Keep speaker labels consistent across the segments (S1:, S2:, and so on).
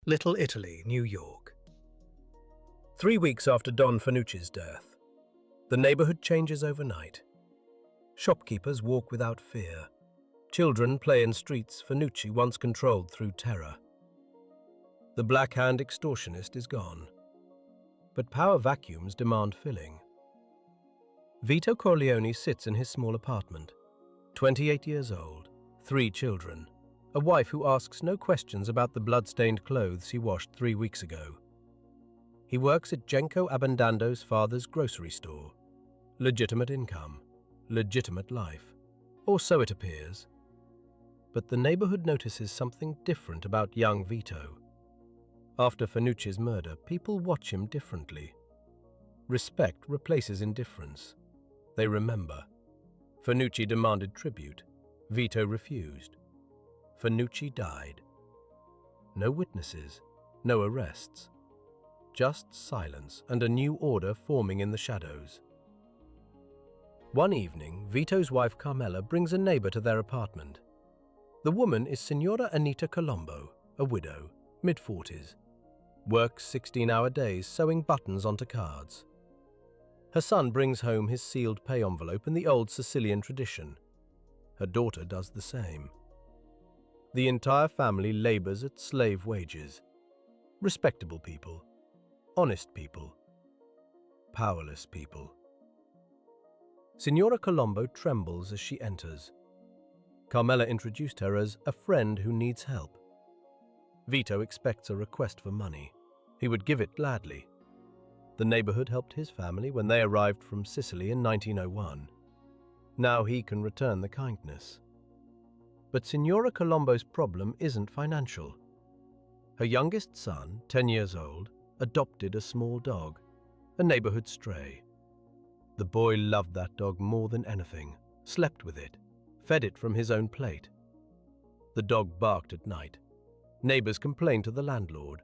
S1: Little Italy, New York. 3 weeks after Don Fanucci's death, the neighborhood changes overnight. Shopkeepers walk without fear. Children play in streets Fanucci once controlled through terror. The Black Hand extortionist is gone. But power vacuums demand filling. Vito Corleone sits in his small apartment, 28 years old, 3 children, a wife who asks no questions about the blood-stained clothes he washed 3 weeks ago. He works at Genco Abendando's father's grocery store. Legitimate income, legitimate life, or so it appears. But the neighborhood notices something different about young Vito. After Fanucci's murder, people watch him differently. Respect replaces indifference. They remember. Fanucci demanded tribute. Vito refused. Fanucci died. No witnesses, no arrests. Just silence and a new order forming in the shadows. One evening, Vito's wife Carmela brings a neighbor to their apartment. The woman is Signora Anita Colombo, a widow, mid-40s. Works 16-hour days sewing buttons onto cards. Her son brings home his sealed pay envelope in the old Sicilian tradition. Her daughter does the same. The entire family labors at slave wages. Respectable people. Honest people. Powerless people. Signora Colombo trembles as she enters. Carmela introduced her as a friend who needs help. Vito expects a request for money. He would give it gladly. The neighborhood helped his family when they arrived from Sicily in 1901. Now he can return the kindness. But Signora Colombo's problem isn't financial. Her youngest son, 10 years old, adopted a small dog, a neighborhood stray. The boy loved that dog more than anything, slept with it, fed it from his own plate. The dog barked at night. Neighbors complained to the landlord.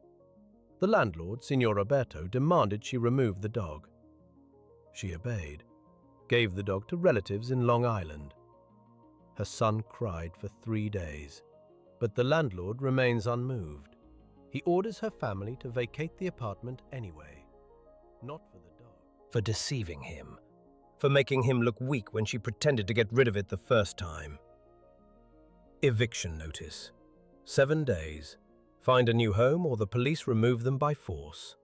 S1: The landlord, Signor Roberto, demanded she remove the dog. She obeyed, gave the dog to relatives in Long Island. Her son cried for 3 days, but the landlord remains unmoved. He orders her family to vacate the apartment anyway. Not for the dog. For deceiving him. For making him look weak when she pretended to get rid of it the first time. Eviction notice. 7 days. Find a new home or the police remove them by force.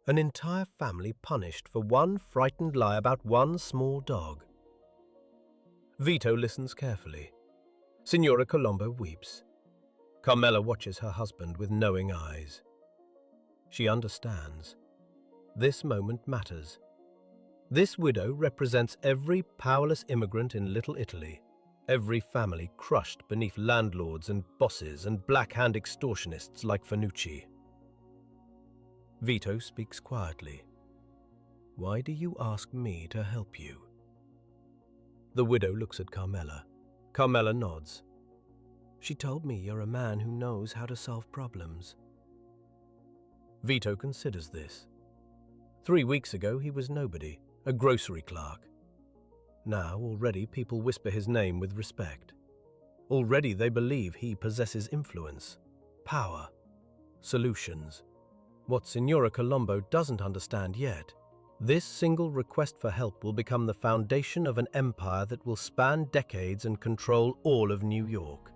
S1: An entire family punished for one frightened lie about one small dog. Vito listens carefully. Signora Colombo weeps. Carmela watches her husband with knowing eyes. She understands. This moment matters. This widow represents every powerless immigrant in Little Italy. Every family crushed beneath landlords and bosses and Black Hand extortionists like Fanucci. Vito speaks quietly. Why do you ask me to help you? The widow looks at Carmela. Carmela nods. She told me you're a man who knows how to solve problems. Vito considers this. 3 weeks ago he was nobody, a grocery clerk. Now, already, people whisper his name with respect. Already they believe he possesses influence, power, solutions. What Signora Colombo doesn't understand yet, this single request for help will become the foundation of an empire that will span decades and control all of New York.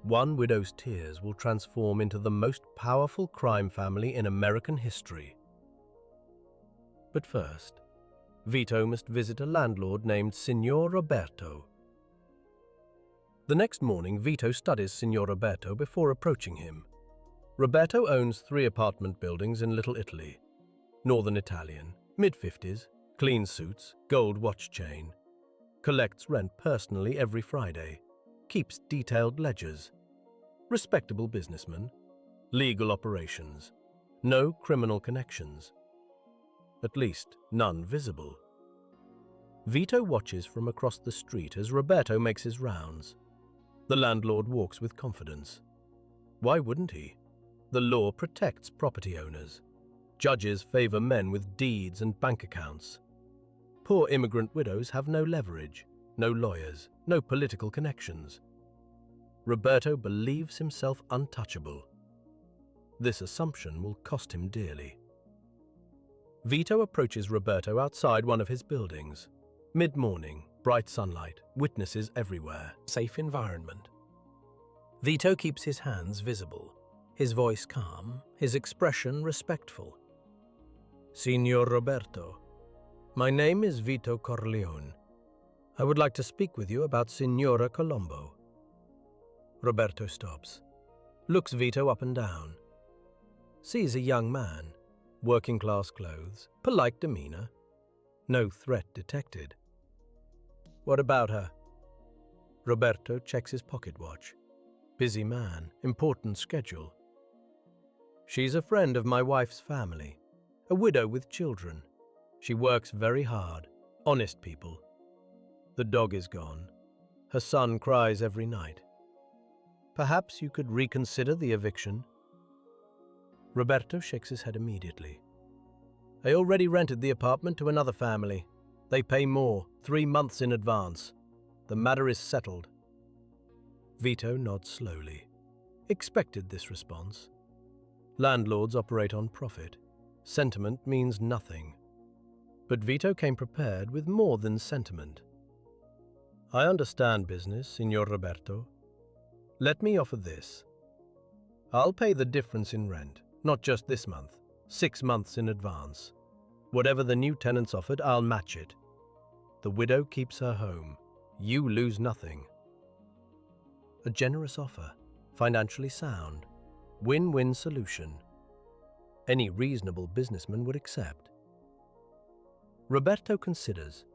S1: One widow's tears will transform into the most powerful crime family in American history. But first, Vito must visit a landlord named Signor Roberto. The next morning, Vito studies Signor Roberto before approaching him. Roberto owns 3 apartment buildings in Little Italy. Northern Italian, mid-50s, clean suits, gold watch chain. Collects rent personally every Friday. Keeps detailed ledgers. Respectable businessman. Legal operations. No criminal connections. At least, none visible. Vito watches from across the street as Roberto makes his rounds. The landlord walks with confidence. Why wouldn't he? The law protects property owners. Judges favor men with deeds and bank accounts. Poor immigrant widows have no leverage, no lawyers, no political connections. Roberto believes himself untouchable. This assumption will cost him dearly. Vito approaches Roberto outside one of his buildings. Mid-morning, bright sunlight, witnesses everywhere. Safe environment. Vito keeps his hands visible, his voice calm, his expression respectful. Signor Roberto, my name is Vito Corleone. I would like to speak with you about Signora Colombo. Roberto stops, looks Vito up and down, sees a young man, working-class clothes, polite demeanor, no threat detected. What about her? Roberto checks his pocket watch. Busy man, important schedule. She's a friend of my wife's family, a widow with children. She works very hard, honest people. The dog is gone. Her son cries every night. Perhaps you could reconsider the eviction? Roberto shakes his head immediately. I already rented the apartment to another family. They pay more, 3 months in advance. The matter is settled. Vito nods slowly. Expected this response. Landlords operate on profit. Sentiment means nothing. But Vito came prepared with more than sentiment. I understand business, Signor Roberto. Let me offer this. I'll pay the difference in rent, not just this month, 6 months in advance. Whatever the new tenants offered, I'll match it. The widow keeps her home. You lose nothing. A generous offer, financially sound, win-win solution. Any reasonable businessman would accept. Roberto considers.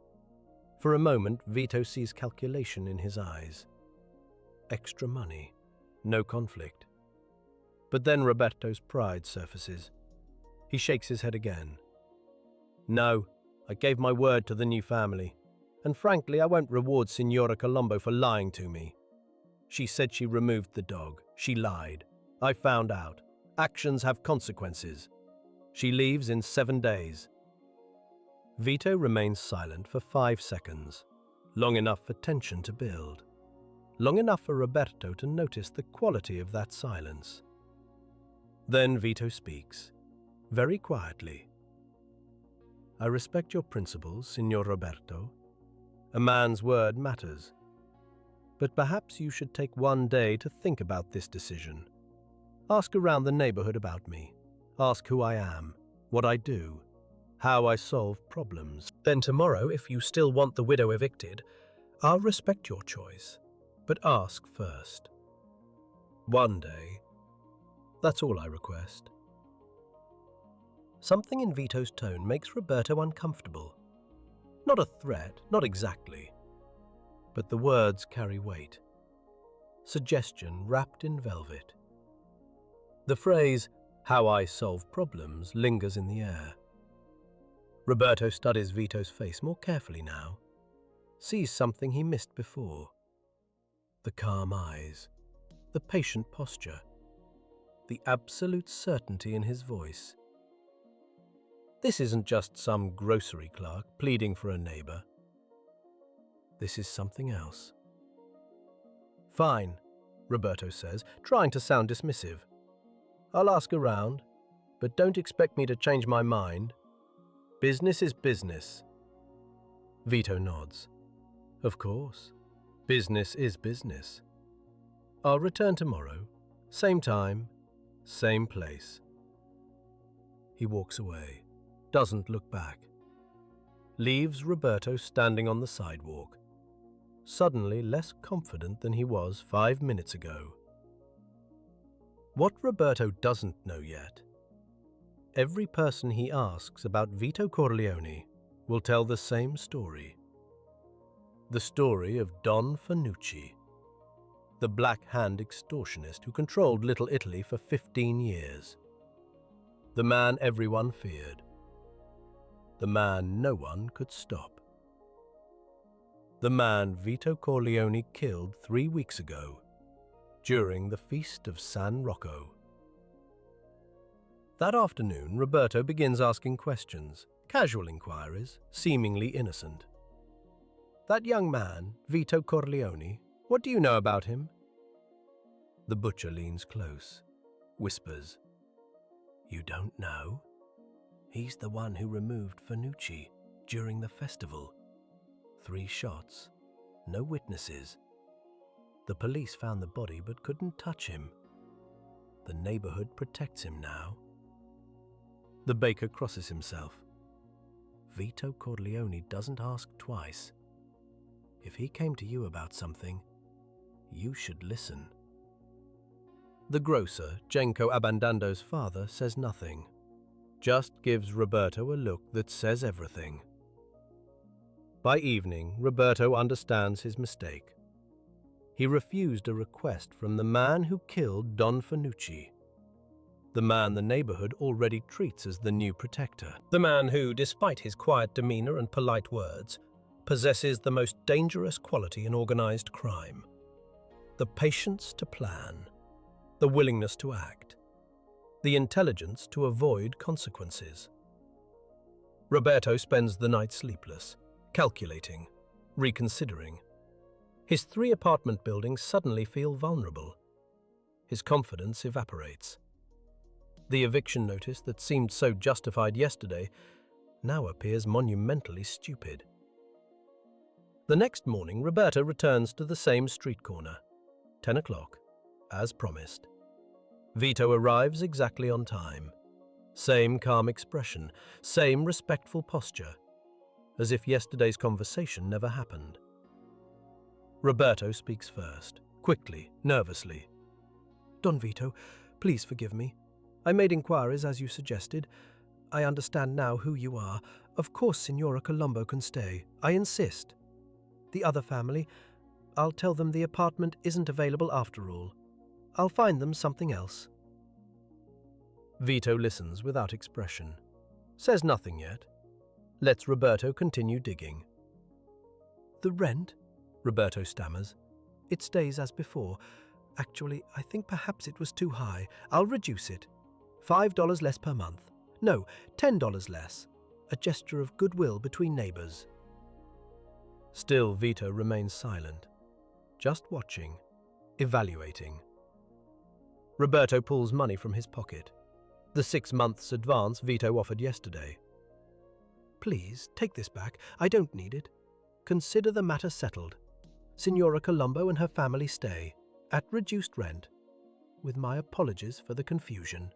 S1: For a moment, Vito sees calculation in his eyes. Extra money, no conflict. But then Roberto's pride surfaces. He shakes his head again. No, I gave my word to the new family, and frankly, I won't reward Signora Colombo for lying to me. She said she removed the dog. She lied. I found out. Actions have consequences. She leaves in 7 days. Vito remains silent for 5 seconds, long enough for tension to build, long enough for Roberto to notice the quality of that silence. Then Vito speaks, very quietly. I respect your principles, Signor Roberto. A man's word matters. But perhaps you should take 1 day to think about this decision. Ask around the neighborhood about me. Ask who I am, what I do, how I solve problems. Then tomorrow, if you still want the widow evicted, I'll respect your choice. But ask first. 1 day. That's all I request. Something in Vito's tone makes Roberto uncomfortable. Not a threat, not exactly. But the words carry weight. Suggestion wrapped in velvet. The phrase, how I solve problems, lingers in the air. Roberto studies Vito's face more carefully now, sees something he missed before. The calm eyes, the patient posture, the absolute certainty in his voice. This isn't just some grocery clerk pleading for a neighbor. This is something else. Fine, Roberto says, trying to sound dismissive. I'll ask around, but don't expect me to change my mind. Business is business. Vito nods. Of course, business is business. I'll return tomorrow, same time, same place. He walks away, doesn't look back. Leaves Roberto standing on the sidewalk, suddenly less confident than he was 5 minutes ago. What Roberto doesn't know yet, every person he asks about Vito Corleone will tell the same story. The story of Don Fanucci, the Black Hand extortionist who controlled Little Italy for 15 years. The man everyone feared. The man no one could stop. The man Vito Corleone killed 3 weeks ago, during the Feast of San Rocco. That afternoon, Roberto begins asking questions, casual inquiries, seemingly innocent. That young man, Vito Corleone, what do you know about him? The butcher leans close, whispers, You don't know? He's the one who removed Fanucci during the festival. 3 shots, no witnesses. The police found the body but couldn't touch him. The neighborhood protects him now. The baker crosses himself. Vito Corleone doesn't ask twice. If he came to you about something, you should listen. The grocer, Genco Abandando's father, says nothing. Just gives Roberto a look that says everything. By evening, Roberto understands his mistake. He refused a request from the man who killed Don Fanucci. The man the neighborhood already treats as the new protector. The man who, despite his quiet demeanor and polite words, possesses the most dangerous quality in organized crime: the patience to plan, the willingness to act, the intelligence to avoid consequences. Roberto spends the night sleepless, calculating, reconsidering. His 3 apartment buildings suddenly feel vulnerable. His confidence evaporates. The eviction notice that seemed so justified yesterday now appears monumentally stupid. The next morning, Roberto returns to the same street corner. 10 o'clock, as promised. Vito arrives exactly on time. Same calm expression, same respectful posture, as if yesterday's conversation never happened. Roberto speaks first, quickly, nervously. "Don Vito, please forgive me. I made inquiries as you suggested. I understand now who you are. Of course Signora Colombo can stay. I insist. The other family, I'll tell them the apartment isn't available after all. I'll find them something else." Vito listens without expression, says nothing yet, lets Roberto continue digging. "The rent?" Roberto stammers. "It stays as before. Actually, I think perhaps it was too high. I'll reduce it. $5 less per month. No, $10 less. A gesture of goodwill between neighbors." Still, Vito remains silent, just watching, evaluating. Roberto pulls money from his pocket. The 6 months advance Vito offered yesterday. "Please, take this back. I don't need it. Consider the matter settled. Signora Colombo and her family stay, at reduced rent, with my apologies for the confusion."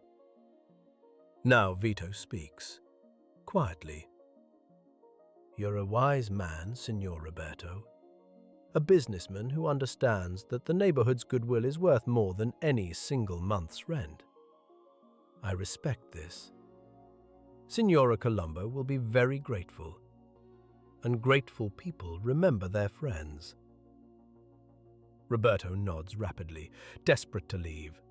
S1: Now Vito speaks, quietly. "You're a wise man, Signor Roberto. A businessman who understands that the neighborhood's goodwill is worth more than any single month's rent. I respect this. Signora Colombo will be very grateful, and grateful people remember their friends." Roberto nods rapidly, desperate to leave,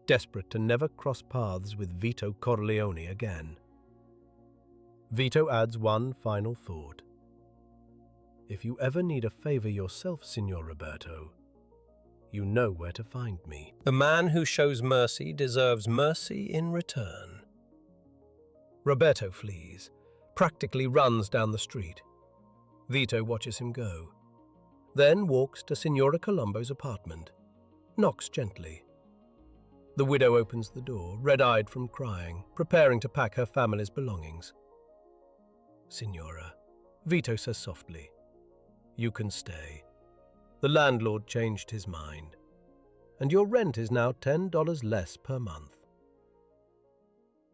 S1: desperate to never cross paths with Vito Corleone again. Vito adds one final thought. "If you ever need a favor yourself, Signor Roberto, you know where to find me." The man who shows mercy deserves mercy in return. Roberto flees, practically runs down the street. Vito watches him go, then walks to Signora Colombo's apartment, knocks gently. The widow opens the door, red-eyed from crying, preparing to pack her family's belongings. "Signora," Vito says softly, "you can stay. The landlord changed his mind, and your rent is now $10 less per month."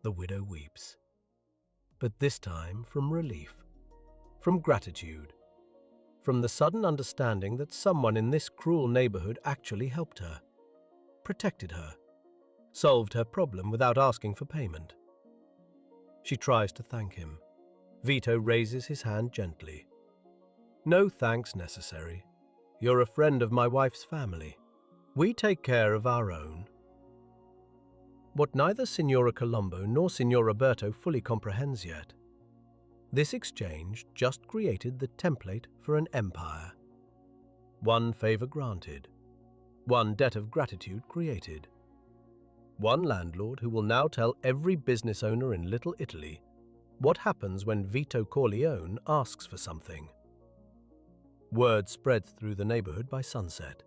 S1: The widow weeps, but this time from relief, from gratitude, from the sudden understanding that someone in this cruel neighborhood actually helped her, protected her, solved her problem without asking for payment. She tries to thank him. Vito raises his hand gently. "No thanks necessary. You're a friend of my wife's family. We take care of our own." What neither Signora Colombo nor Signor Roberto fully comprehends yet, this exchange just created the template for an empire. One favor granted, one debt of gratitude created. One landlord who will now tell every business owner in Little Italy what happens when Vito Corleone asks for something. Word spreads through the neighborhood by sunset.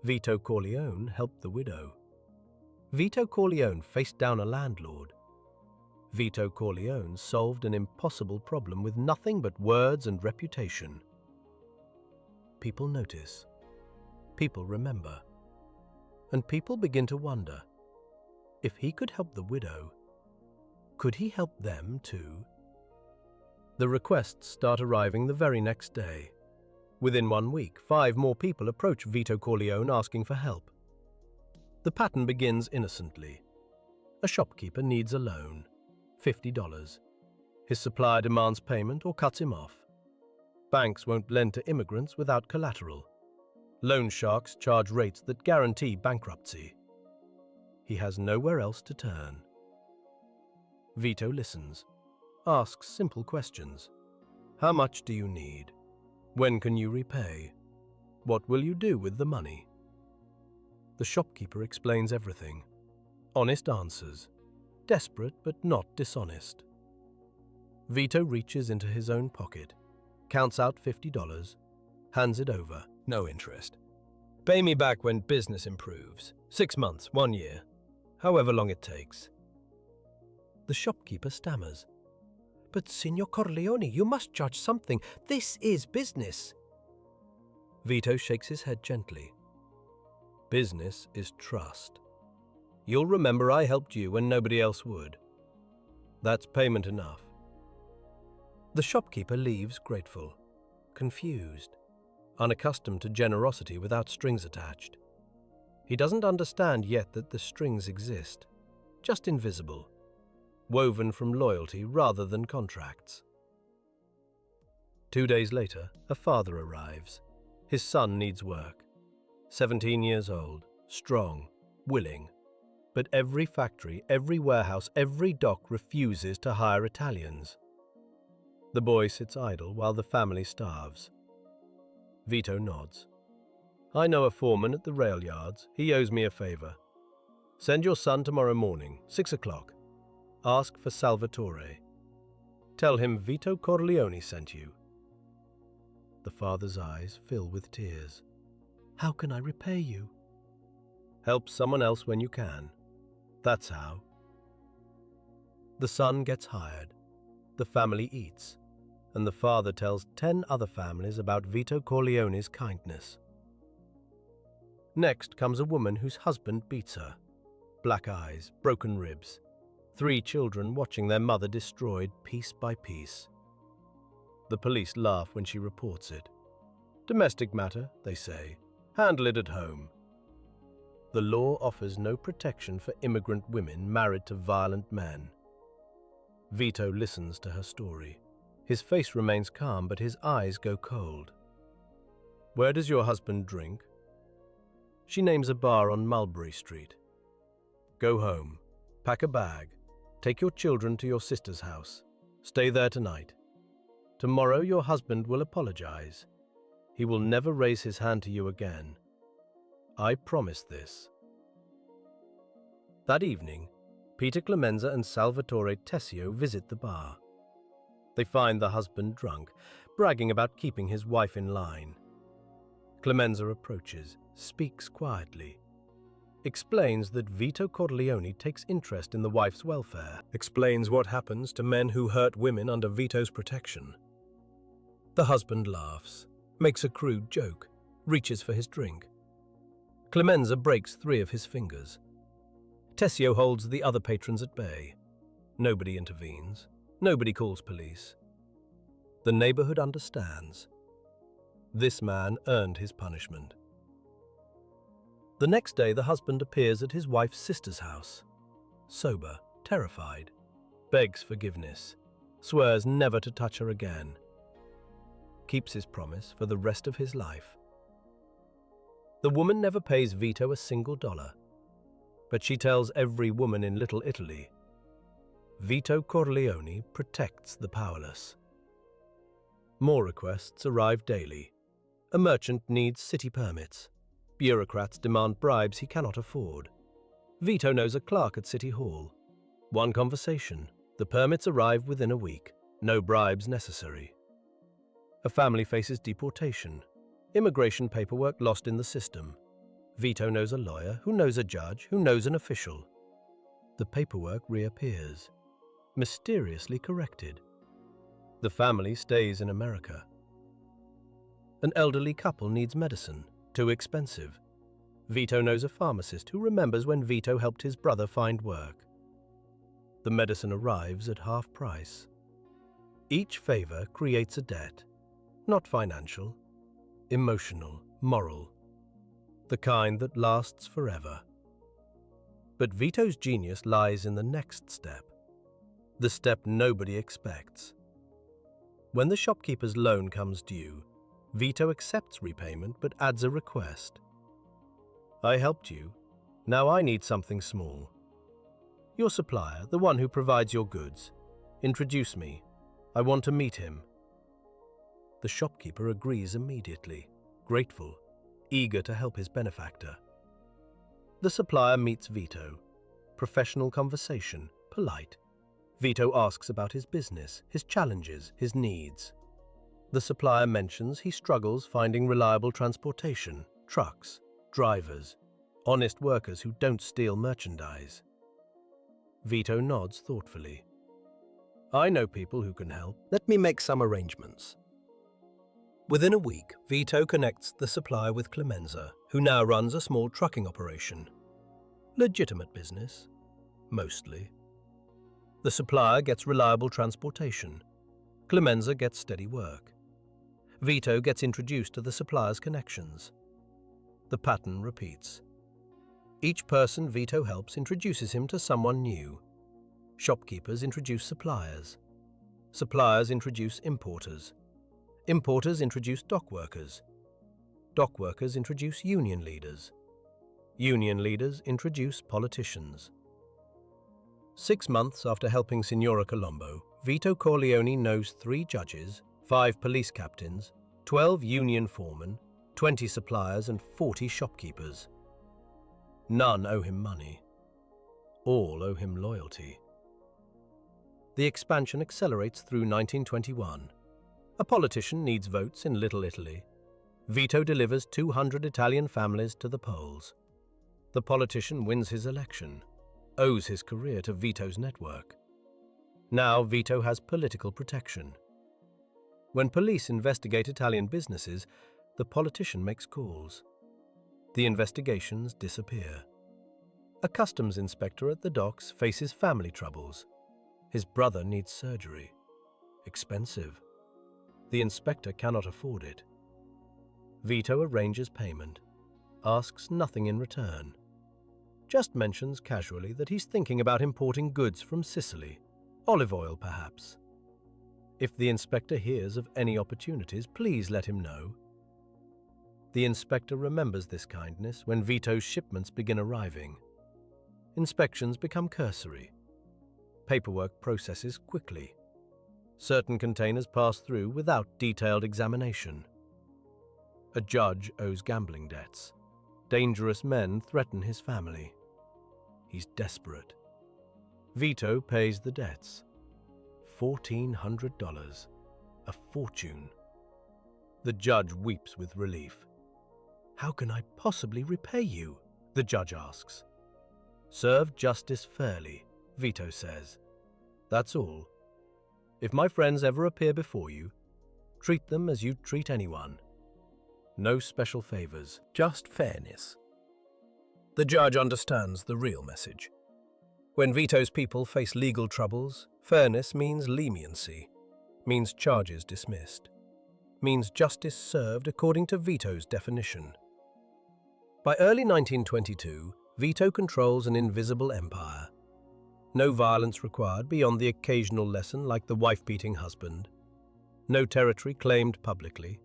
S1: Vito Corleone helped the widow. Vito Corleone faced down a landlord. Vito Corleone solved an impossible problem with nothing but words and reputation. People notice. People remember. And people begin to wonder, if he could help the widow, could he help them too? The requests start arriving the very next day. Within 1 week, 5 more people approach Vito Corleone asking for help. The pattern begins innocently. A shopkeeper needs a loan, $50. His supplier demands payment or cuts him off. Banks won't lend to immigrants without collateral. Loan sharks charge rates that guarantee bankruptcy. He has nowhere else to turn. Vito listens, asks simple questions. How much do you need? When can you repay? What will you do with the money? The shopkeeper explains everything. Honest answers. Desperate but not dishonest. Vito reaches into his own pocket, counts out $50, hands it over.
S2: No interest. Pay me back when business improves. 6 months, 1 year. However long it takes.
S1: The shopkeeper stammers. But Signor Corleone, you must charge something. This is business. Vito shakes his head gently. Business is trust. You'll remember I helped you when nobody else would. That's payment enough. The shopkeeper leaves grateful, confused, unaccustomed to generosity without strings attached. He doesn't understand yet that the strings exist, just invisible, woven from loyalty rather than contracts. 2 days later, a father arrives. His son needs work. 17 years old, strong, willing. But every factory, every warehouse, every dock refuses to hire Italians. The boy sits idle while the family starves. Vito nods. I know a foreman at the rail yards. He owes me a favor. Send your son tomorrow morning, 6 o'clock. Ask for Salvatore. Tell him Vito Corleone sent you. The father's eyes fill with tears. How can I repay you? Help someone else when you can. That's how. The son gets hired. The family eats. And the father tells 10 other families about Vito Corleone's kindness. Next comes a woman whose husband beats her. Black eyes, broken ribs. 3 children watching their mother destroyed piece by piece. The police laugh when she reports it. Domestic matter, they say. Handle it at home. The law offers no protection for immigrant women married to violent men. Vito listens to her story. His face remains calm, but his eyes go cold. Where does your husband drink? She names a bar on Mulberry Street. Go home. Pack a bag. Take your children to your sister's house. Stay there tonight. Tomorrow your husband will apologize. He will never raise his hand to you again. I promise this. That evening, Peter Clemenza and Salvatore Tessio visit the bar. They find the husband drunk, bragging about keeping his wife in line. Clemenza approaches, speaks quietly, explains that Vito Corleone takes interest in the wife's welfare, explains what happens to men who hurt women under Vito's protection. The husband laughs, makes a crude joke, reaches for his drink. Clemenza breaks 3 of his fingers. Tessio holds the other patrons at bay. Nobody intervenes. Nobody calls police. The neighborhood understands. This man earned his punishment. The next day, the husband appears at his wife's sister's house. Sober, terrified, begs forgiveness, swears never to touch her again. Keeps his promise for the rest of his life. The woman never pays Vito a single dollar, but she tells every woman in Little Italy, Vito Corleone protects the powerless. More requests arrive daily. A merchant needs city permits. Bureaucrats demand bribes he cannot afford. Vito knows a clerk at City Hall. One conversation. The permits arrive within a week. No bribes necessary. A family faces deportation. Immigration paperwork lost in the system.
S2: Vito knows a lawyer, who knows a judge, who knows an official. The paperwork reappears, mysteriously corrected. The family stays in America. An elderly couple needs medicine, too expensive. Vito knows a pharmacist who remembers when Vito helped his brother find work. The medicine arrives at half price. Each favor creates a debt, not financial, emotional, moral, the kind that lasts forever. But Vito's genius lies in the next step, the step nobody expects. When the shopkeeper's loan comes due, Vito accepts repayment but adds a request. I helped you. Now I need something small. Your supplier, the one who provides your goods, introduce me. I want to meet him. The shopkeeper agrees immediately, grateful, eager to help his benefactor. The supplier meets Vito. Professional conversation, polite. Vito asks about his business, his challenges, his needs. The supplier mentions he struggles finding reliable transportation, trucks, drivers, honest workers who don't steal merchandise. Vito nods thoughtfully. I know people who can help. Let me make some arrangements. Within a week, Vito connects the supplier with Clemenza, who now runs a small trucking operation. Legitimate business, mostly. The supplier gets reliable transportation. Clemenza gets steady work. Vito gets introduced to the supplier's connections. The pattern repeats. Each person Vito helps introduces him to someone new. Shopkeepers introduce suppliers. Suppliers introduce importers. Importers introduce dock workers. Dock workers introduce union leaders. Union leaders introduce politicians. 6 months after helping Signora Colombo, Vito Corleone knows 3 judges, 5 police captains, 12 union foremen, 20 suppliers and 40 shopkeepers. None owe him money. All owe him loyalty. The expansion accelerates through 1921. A politician needs votes in Little Italy. Vito delivers 200 Italian families to the polls. The politician wins his election, owes his career to Vito's network. Now Vito has political protection. When police investigate Italian businesses, the politician makes calls. The investigations disappear. A customs inspector at the docks faces family troubles. His brother needs surgery. Expensive. The inspector cannot afford it. Vito arranges payment, asks nothing in return. Just mentions casually that he's thinking about importing goods from Sicily, olive oil perhaps. If the inspector hears of any opportunities, please let him know. The inspector remembers this kindness when Vito's shipments begin arriving. Inspections become cursory. Paperwork processes quickly. Certain containers pass through without detailed examination. A judge owes gambling debts. Dangerous men threaten his family. He's desperate. Vito pays the debts. $1,400. A fortune. The judge weeps with relief. How can I possibly repay you? The judge asks. Serve justice fairly, Vito says. That's all. If my friends ever appear before you, treat them as you'd treat anyone. No special favors, just fairness. The judge understands the real message. When Vito's people face legal troubles, fairness means leniency, means charges dismissed, means justice served according to Vito's definition. By early 1922, Vito controls an invisible empire. No violence required beyond the occasional lesson like the wife-beating husband. No territory claimed publicly.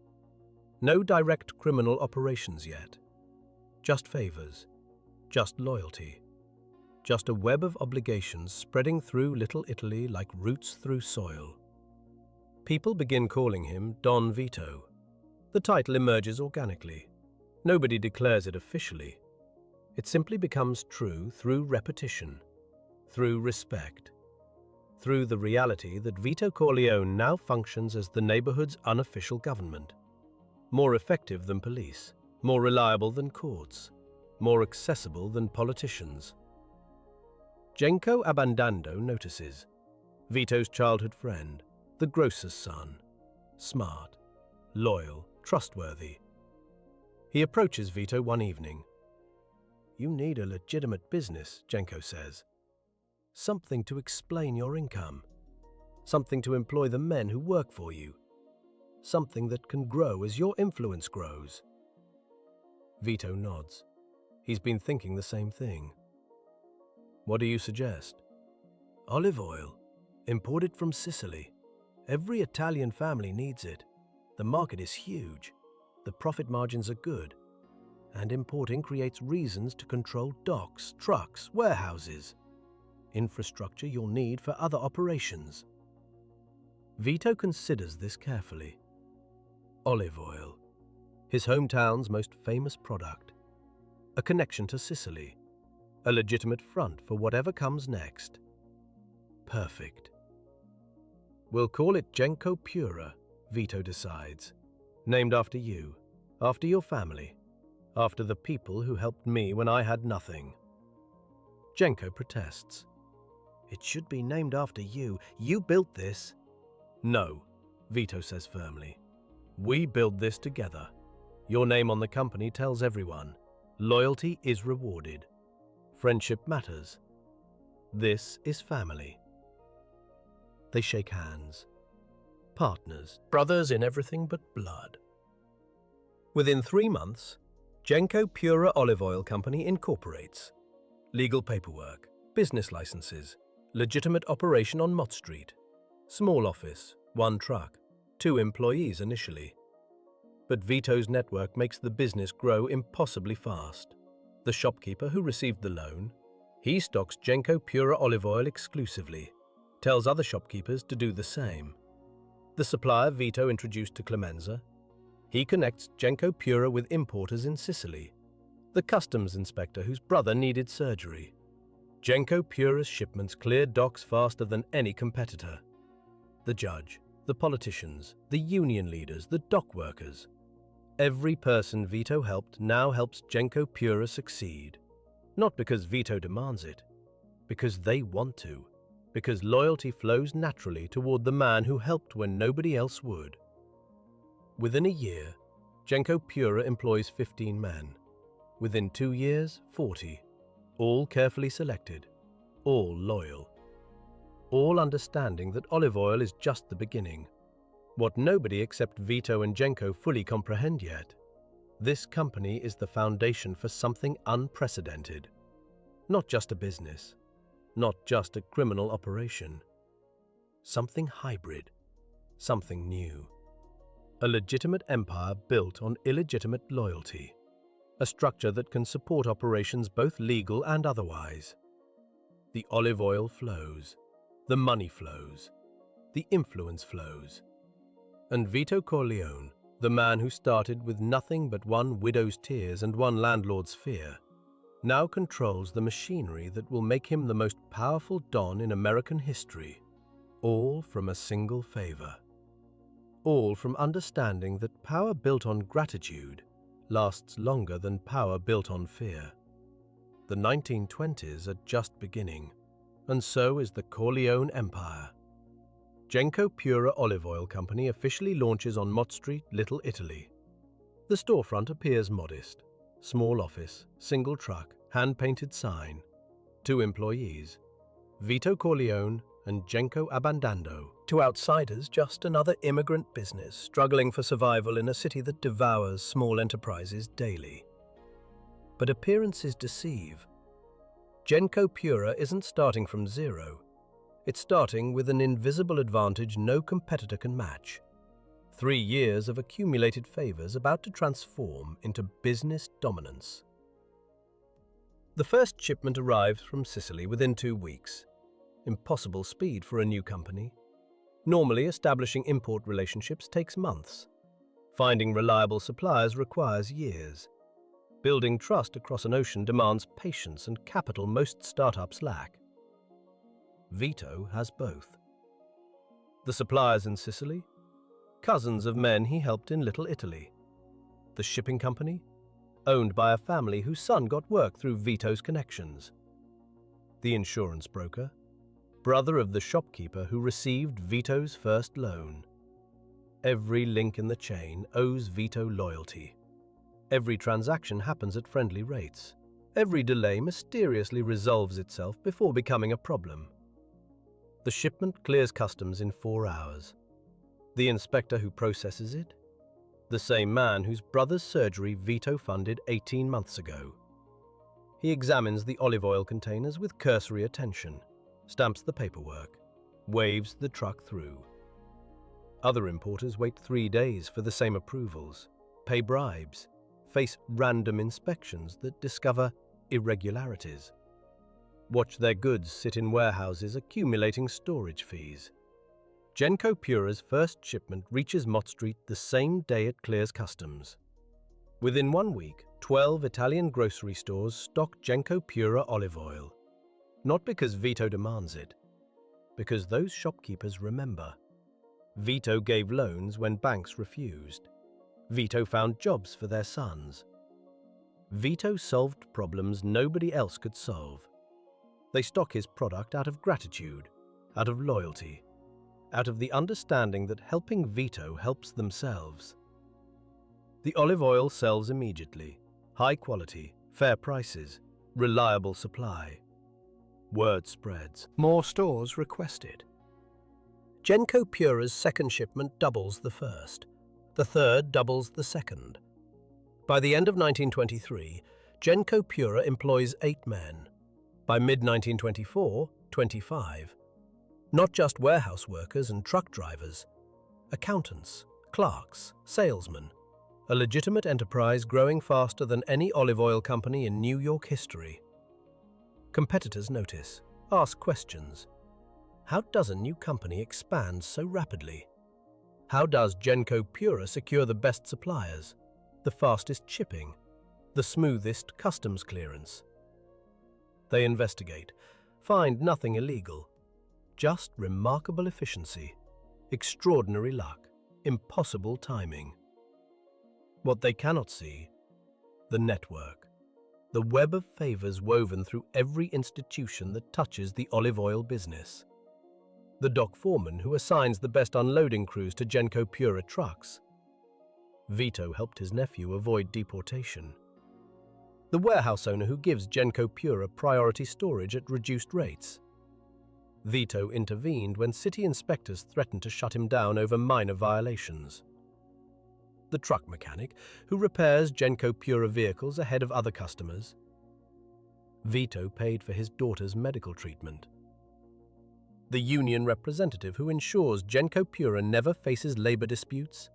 S2: No direct criminal operations yet. Just favors. Just loyalty. Just a web of obligations spreading through Little Italy like roots through soil. People begin calling him Don Vito. The title emerges organically. Nobody declares it officially. It simply becomes true through repetition, through respect, through the reality that Vito Corleone now functions as the neighborhood's unofficial government. More effective than police, more reliable than courts, more accessible than politicians. Genco Abandando notices. Vito's childhood friend, the grocer's son. Smart, loyal, trustworthy. He approaches Vito one evening. "You need a legitimate business," Genco says. "Something to explain your income. Something to employ the men who work for you. Something that can grow as your influence grows." Vito nods. He's been thinking the same thing. "What do you suggest?" "Olive oil, imported from Sicily. Every Italian family needs it. The market is huge. The profit margins are good. And importing creates reasons to control docks, trucks, warehouses. Infrastructure you'll need for other operations." Vito considers this carefully. Olive oil, his hometown's most famous product. A connection to Sicily. A legitimate front for whatever comes next. Perfect. "We'll call it Genco Pura," Vito decides. "Named after you, after your family, after the people who helped me when I had nothing." Genco protests. "It should be named after you. You built this." "No," Vito says firmly. "We build this together. Your name on the company tells everyone. Loyalty is rewarded. Friendship matters. This is family." They shake hands. Partners, brothers in everything but blood. Within 3 months, Genco Pura Olive Oil Company incorporates. Legal paperwork, business licenses, legitimate operation on Mott Street. Small office, 1 truck, 2 employees initially. But Vito's network makes the business grow impossibly fast. The shopkeeper who received the loan, he stocks Genco Pura Olive Oil exclusively, tells other shopkeepers to do the same. The supplier Vito introduced to Clemenza, he connects Genco Pura with importers in Sicily. The customs inspector whose brother needed surgery. Genco Pura's shipments clear docks faster than any competitor. The judge, the politicians, the union leaders, the dock workers. Every person Vito helped now helps Genco Pura succeed. Not because Vito demands it, because they want to, because loyalty flows naturally toward the man who helped when nobody else would. Within a year, Genco Pura employs 15 men. Within 2 years, 40. All carefully selected, all loyal. All understanding that olive oil is just the beginning. What nobody except Vito and Genco fully comprehend yet. This company is the foundation for something unprecedented. Not just a business, not just a criminal operation. Something hybrid, something new. A legitimate empire built on illegitimate loyalty. A structure that can support operations both legal and otherwise. The olive oil flows, the money flows, the influence flows. And Vito Corleone, the man who started with nothing but 1 widow's tears and 1 landlord's fear, now controls the machinery that will make him the most powerful Don in American history, all from a single favor. All from understanding that power built on gratitude lasts longer than power built on fear. The 1920s are just beginning, and so is the Corleone Empire. Genco Pura Olive Oil Company officially launches on Mott Street, Little Italy. The storefront appears modest. Small office, single truck, hand-painted sign. 2 employees, Vito Corleone and Genco Abandando. To outsiders, just another immigrant business struggling for survival in a city that devours small enterprises daily. But appearances deceive. Genco Pura isn't starting from zero. It's starting with an invisible advantage no competitor can match. 3 years of accumulated favors about to transform into business dominance. The first shipment arrives from Sicily within 2 weeks. Impossible speed for a new company. Normally, establishing import relationships takes months. Finding reliable suppliers requires years. Building trust across an ocean demands patience and capital most startups lack. Vito has both. The suppliers in Sicily, cousins of men he helped in Little Italy. The shipping company, owned by a family whose son got work through Vito's connections. The insurance broker, brother of the shopkeeper who received Vito's first loan. Every link in the chain owes Vito loyalty. Every transaction happens at friendly rates. Every delay mysteriously resolves itself before becoming a problem. The shipment clears customs in 4 hours. The inspector who processes it? The same man whose brother's surgery Vito funded 18 months ago. He examines the olive oil containers with cursory attention, stamps the paperwork, waves the truck through. Other importers wait 3 days for the same approvals, pay bribes, face random inspections that discover irregularities. Watch their goods sit in warehouses accumulating storage fees. Genco Pura's first shipment reaches Mott Street the same day it clears customs. Within 1 week, 12 Italian grocery stores stock Genco Pura olive oil. Not because Vito demands it, because those shopkeepers remember. Vito gave loans when banks refused. Vito found jobs for their sons. Vito solved problems nobody else could solve. They stock his product out of gratitude, out of loyalty, out of the understanding that helping Vito helps themselves. The olive oil sells immediately. High quality, fair prices, reliable supply. Word spreads.
S1: More stores requested. Genco Pura's second shipment doubles the first. The third doubles the second. By the end of 1923, Genco Pura employs 8 men. By mid-1924, 25. Not just warehouse workers and truck drivers, accountants, clerks, salesmen. A legitimate enterprise growing faster than any olive oil company in New York history. Competitors notice, ask questions. How does a new company expand so rapidly? How does Genco Pura secure the best suppliers, the fastest shipping, the smoothest customs clearance? They investigate, find nothing illegal. Just remarkable efficiency, extraordinary luck, impossible timing. What they cannot see, the network, the web of favors woven through every institution that touches the olive oil business. The dock foreman who assigns the best unloading crews to Genco Pura trucks. Vito helped his nephew avoid deportation. The warehouse owner who gives Genco Pura priority storage at reduced rates. Vito intervened when city inspectors threatened to shut him down over minor violations. The truck mechanic who repairs Genco Pura vehicles ahead of other customers. Vito paid for his daughter's medical treatment. The union representative who ensures Genco Pura never faces labor disputes.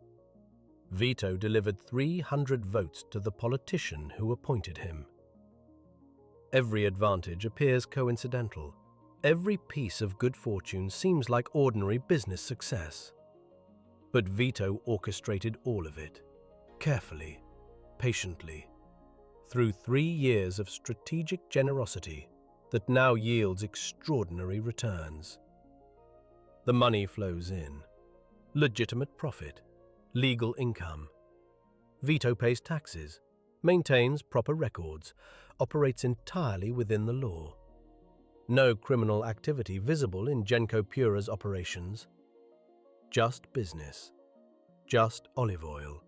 S1: Vito delivered 300 votes to the politician who appointed him. Every advantage appears coincidental. Every piece of good fortune seems like ordinary business success. But Vito orchestrated all of it, carefully, patiently, through 3 years of strategic generosity that now yields extraordinary returns. The money flows in, legitimate profit, legal income. Vito pays taxes, maintains proper records, operates entirely within the law. No criminal activity visible in Genco Pura's operations. Just business, just olive oil,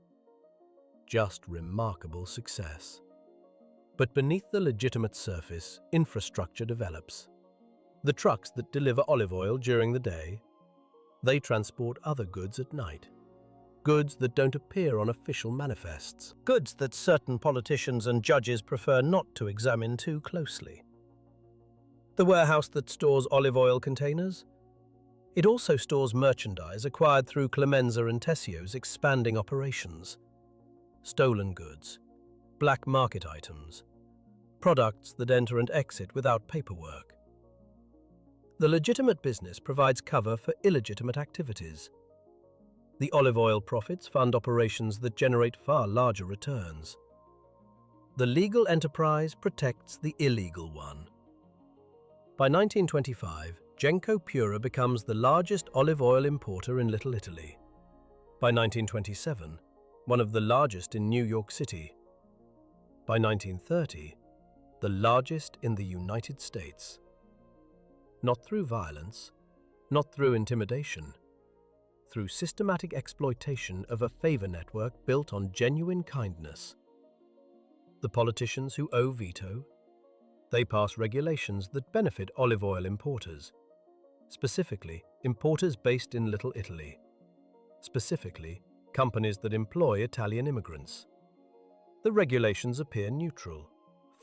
S1: just remarkable success. But beneath the legitimate surface, infrastructure develops. The trucks that deliver olive oil during the day, they transport other goods at night. Goods that don't appear on official manifests. Goods that certain politicians and judges prefer not to examine too closely. The warehouse that stores olive oil containers? It also stores merchandise acquired through Clemenza and Tessio's expanding operations. Stolen goods, black market items, products that enter and exit without paperwork. The legitimate business provides cover for illegitimate activities. The olive oil profits fund operations that generate far larger returns. The legal enterprise protects the illegal one. By 1925, Genco Pura becomes the largest olive oil importer in Little Italy. By 1927, one of the largest in New York City.
S2: By 1930, the largest in the United States. Not through violence, not through intimidation, through systematic exploitation of a favor network built on genuine kindness. The politicians who owe Vito, they pass regulations that benefit olive oil importers, specifically importers based in Little Italy, specifically companies that employ Italian immigrants. The regulations appear neutral,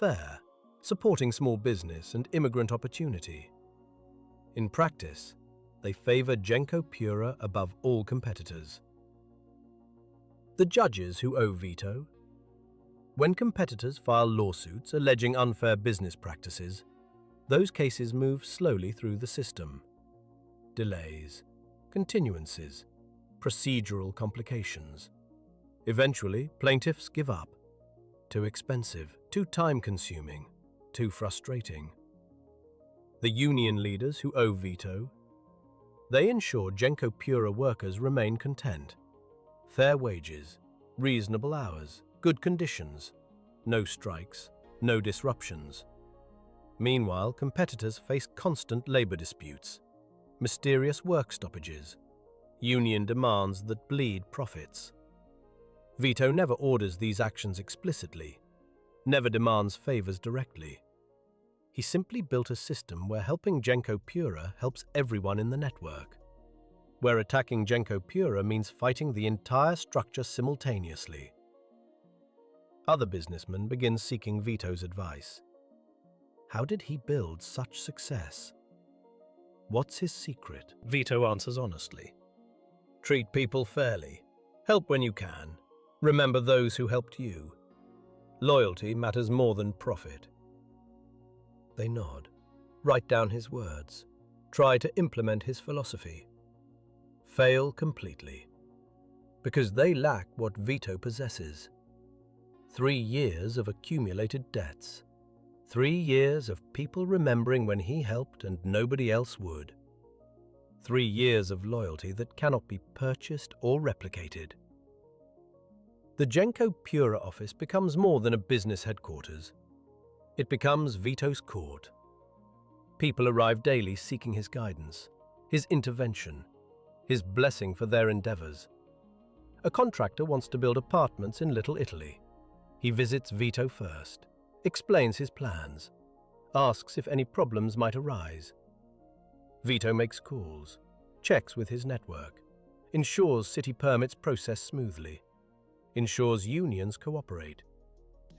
S2: fair, supporting small business and immigrant opportunity. In practice, they favor Genco Pura above all competitors. The judges who owe Vito. When competitors file lawsuits alleging unfair business practices, those cases move slowly through the system. Delays, continuances, procedural complications. Eventually, plaintiffs give up. Too expensive, too time-consuming, too frustrating. The union leaders who owe Vito. They ensure Genco Pura workers remain content. Fair wages, reasonable hours, good conditions, no strikes, no disruptions. Meanwhile, competitors face constant labor disputes, mysterious work stoppages, union demands that bleed profits. Vito never orders these actions explicitly, never demands favors directly. He simply built a system where helping Genco Pura helps everyone in the network, where attacking Genco Pura means fighting the entire structure simultaneously. Other businessmen begin seeking Vito's advice. How did he build such success? What's his secret?
S1: Vito answers honestly. Treat people fairly. Help when you can. Remember those who helped you. Loyalty matters more than profit. They nod, write down his words, try to implement his philosophy. Fail completely. Because they lack what Vito possesses. 3 years of accumulated debts. 3 years of people remembering when he helped and nobody else would. 3 years of loyalty that cannot be purchased or replicated. The Genco Pura office becomes more than a business headquarters. It becomes Vito's court. People arrive daily seeking his guidance, his intervention, his blessing for their endeavors. A contractor wants to build apartments in Little Italy. He visits Vito first, explains his plans, asks if any problems might arise. Vito makes calls, checks with his network, ensures city permits process smoothly, ensures unions cooperate,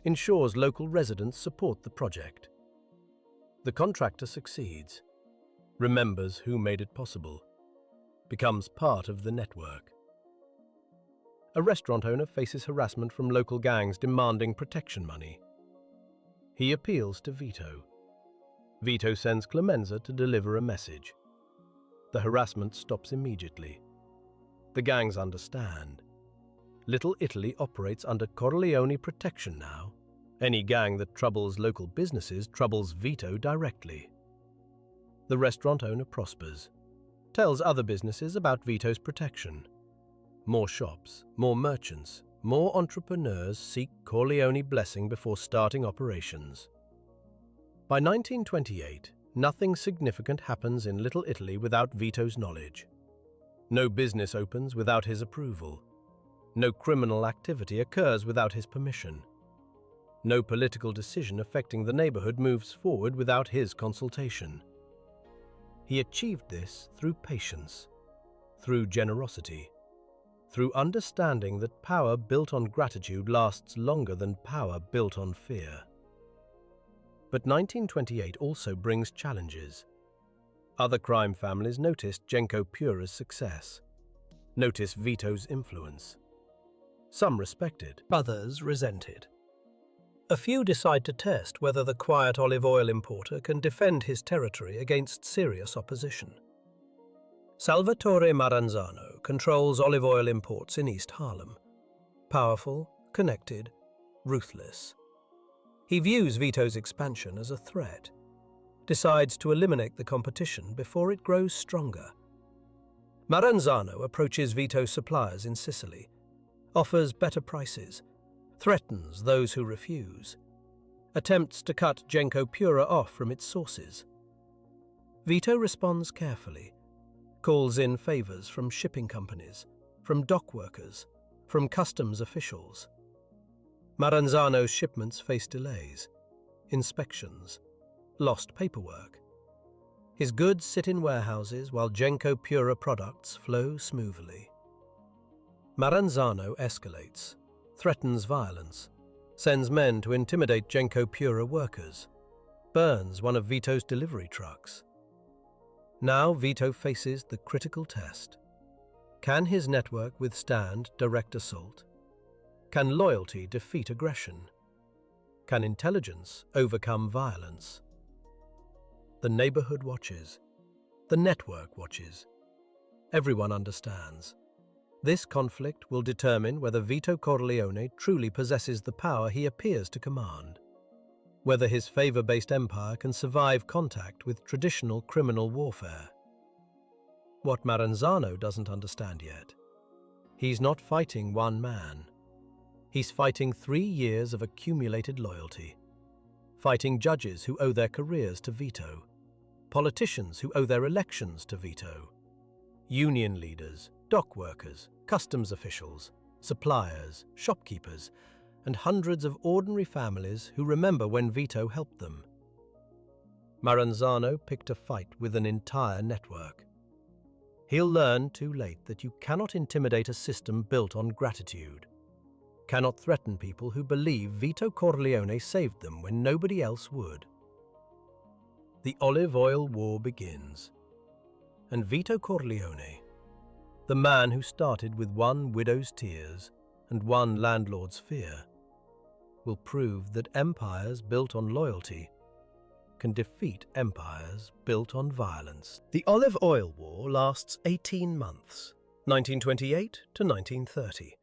S1: ensures local residents support the project. The contractor succeeds, remembers who made it possible, becomes part of the network. A restaurant owner faces harassment from local gangs demanding protection money. He appeals to Vito. Vito sends Clemenza to deliver a message. The harassment stops immediately. The gangs understand. Little Italy operates under Corleone protection now. Any gang that troubles local businesses troubles Vito directly. The restaurant owner prospers, tells other businesses about Vito's protection. More shops, more merchants, more entrepreneurs seek Corleone blessing before starting operations. By 1928, nothing significant happens in Little Italy without Vito's knowledge. No business opens without his approval. No criminal activity occurs without his permission. No political decision affecting the neighborhood moves forward without his consultation. He achieved this through patience, through generosity, through understanding that power built on gratitude lasts longer than power built on fear. But 1928 also brings challenges. Other crime families noticed Genco Pura's success, noticed Vito's influence. Some respected, others resented. A few decide to test whether the quiet olive oil importer can defend his territory against serious opposition. Salvatore Maranzano controls olive oil imports in East Harlem. Powerful, connected, ruthless. He views Vito's expansion as a threat, decides to eliminate the competition before it grows stronger. Maranzano approaches Vito's suppliers in Sicily, offers better prices,
S2: threatens those who refuse, attempts to cut Genco Pura off from its sources. Vito responds carefully, calls in favors from shipping companies, from dock workers, from customs officials. Maranzano's shipments face delays, inspections, lost paperwork. His goods sit in warehouses while Genco Pura products flow smoothly. Maranzano escalates, threatens violence, sends men to intimidate Genco Pura workers, burns one of Vito's delivery trucks. Now Vito faces the critical test. Can his network withstand direct assault? Can loyalty defeat aggression? Can intelligence overcome violence? The neighborhood watches. The network watches. Everyone understands. This conflict will determine whether Vito Corleone truly possesses the power he appears to command, whether his favor-based empire can survive contact with traditional criminal warfare. What Maranzano doesn't understand yet, he's not fighting one man. He's fighting 3 years of accumulated loyalty, fighting judges who owe their careers to Vito, politicians who owe their elections to Vito, union leaders, dock workers, customs officials, suppliers, shopkeepers, and hundreds of ordinary families who remember when Vito helped them. Maranzano picked a fight with an entire network. He'll learn too late that you cannot intimidate a system built on gratitude, cannot threaten people who believe Vito Corleone saved them when nobody else would. The olive oil war begins, and Vito Corleone, the man who started with one widow's tears and one landlord's fear, will prove that empires built on loyalty can defeat empires built on violence. The olive oil war lasts 18 months, 1928 to 1930.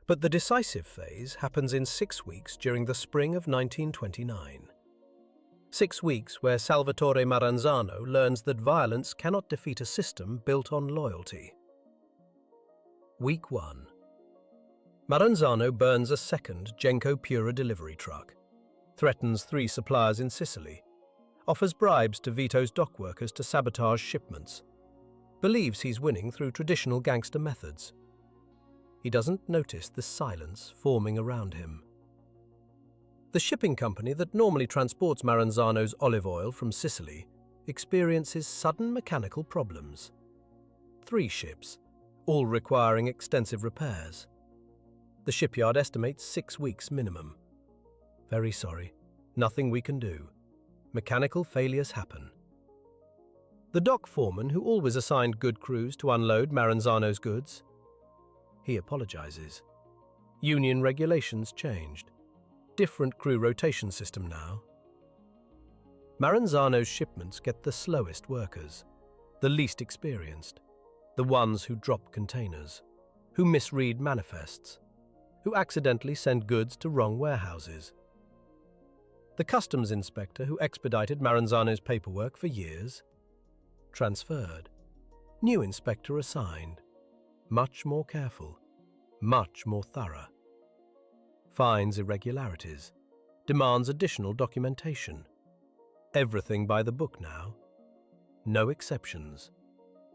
S2: But the decisive phase happens in 6 weeks during the spring of 1929. 6 weeks where Salvatore Maranzano learns that violence cannot defeat a system built on loyalty. Week 1. Maranzano burns a second Genco Pura delivery truck, threatens 3 suppliers in Sicily, offers bribes to Vito's dock workers to sabotage shipments, believes he's winning through traditional gangster methods. He doesn't notice the silence forming around him. The shipping company that normally transports Maranzano's olive oil from Sicily experiences sudden mechanical problems. 3 ships, all requiring extensive repairs. The shipyard estimates 6 weeks minimum. Very sorry, nothing we can do. Mechanical failures happen. The dock foreman, who always assigned good crews to unload Maranzano's goods, he apologizes. Union regulations changed. Different crew rotation system now. Maranzano's shipments get the slowest workers, the least experienced, the ones who drop containers, who misread manifests, who accidentally send goods to wrong warehouses. The customs inspector who expedited Maranzano's paperwork for years, transferred. New inspector assigned, much more careful, much more thorough. Finds irregularities, demands additional documentation. Everything by the book now. No exceptions,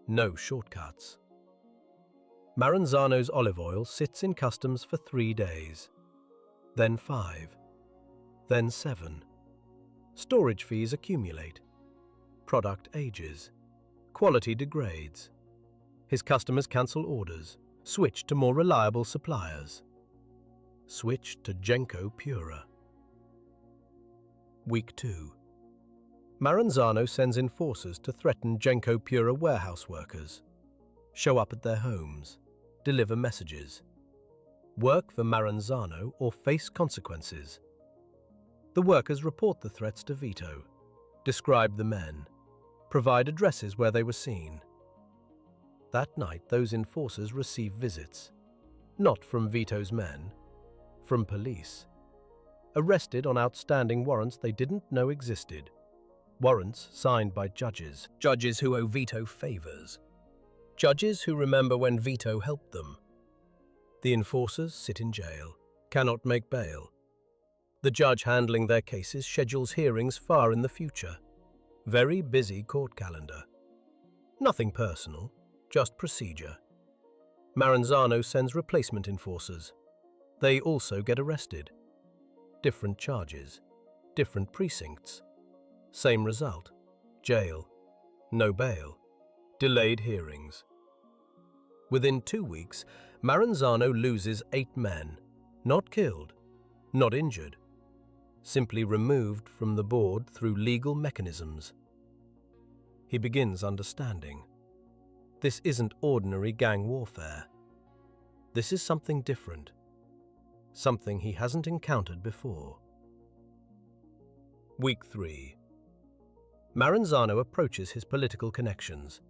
S2: no shortcuts. Maranzano's olive oil sits in customs for 3 days, then 5, then 7. Storage fees accumulate. Product ages. Quality degrades. His customers cancel orders, switch to more reliable suppliers. Switch to Genco Pura. Week 2. Maranzano sends enforcers to threaten Genco Pura warehouse workers. Show up at their homes. Deliver messages. Work for Maranzano or face consequences. The workers report the threats to Vito, describe the men, provide addresses where they were seen. That night, those enforcers receive visits, not from Vito's men, from police. Arrested on outstanding warrants they didn't know existed. Warrants signed by judges. Judges who owe Vito favors. Judges who remember when Vito helped them. The enforcers sit in jail,
S1: cannot make bail. The judge handling their cases schedules hearings far in the future. Very busy court calendar. Nothing personal, just procedure. Maranzano sends replacement enforcers. They also get arrested. Different charges, different precincts. Same result, jail, no bail, delayed hearings. Within 2 weeks, Maranzano loses 8 men, not killed, not injured, simply removed from the board through legal mechanisms. He begins understanding. This isn't ordinary gang warfare. This is something different, something he hasn't encountered before. Week 3. Maranzano approaches his political connections,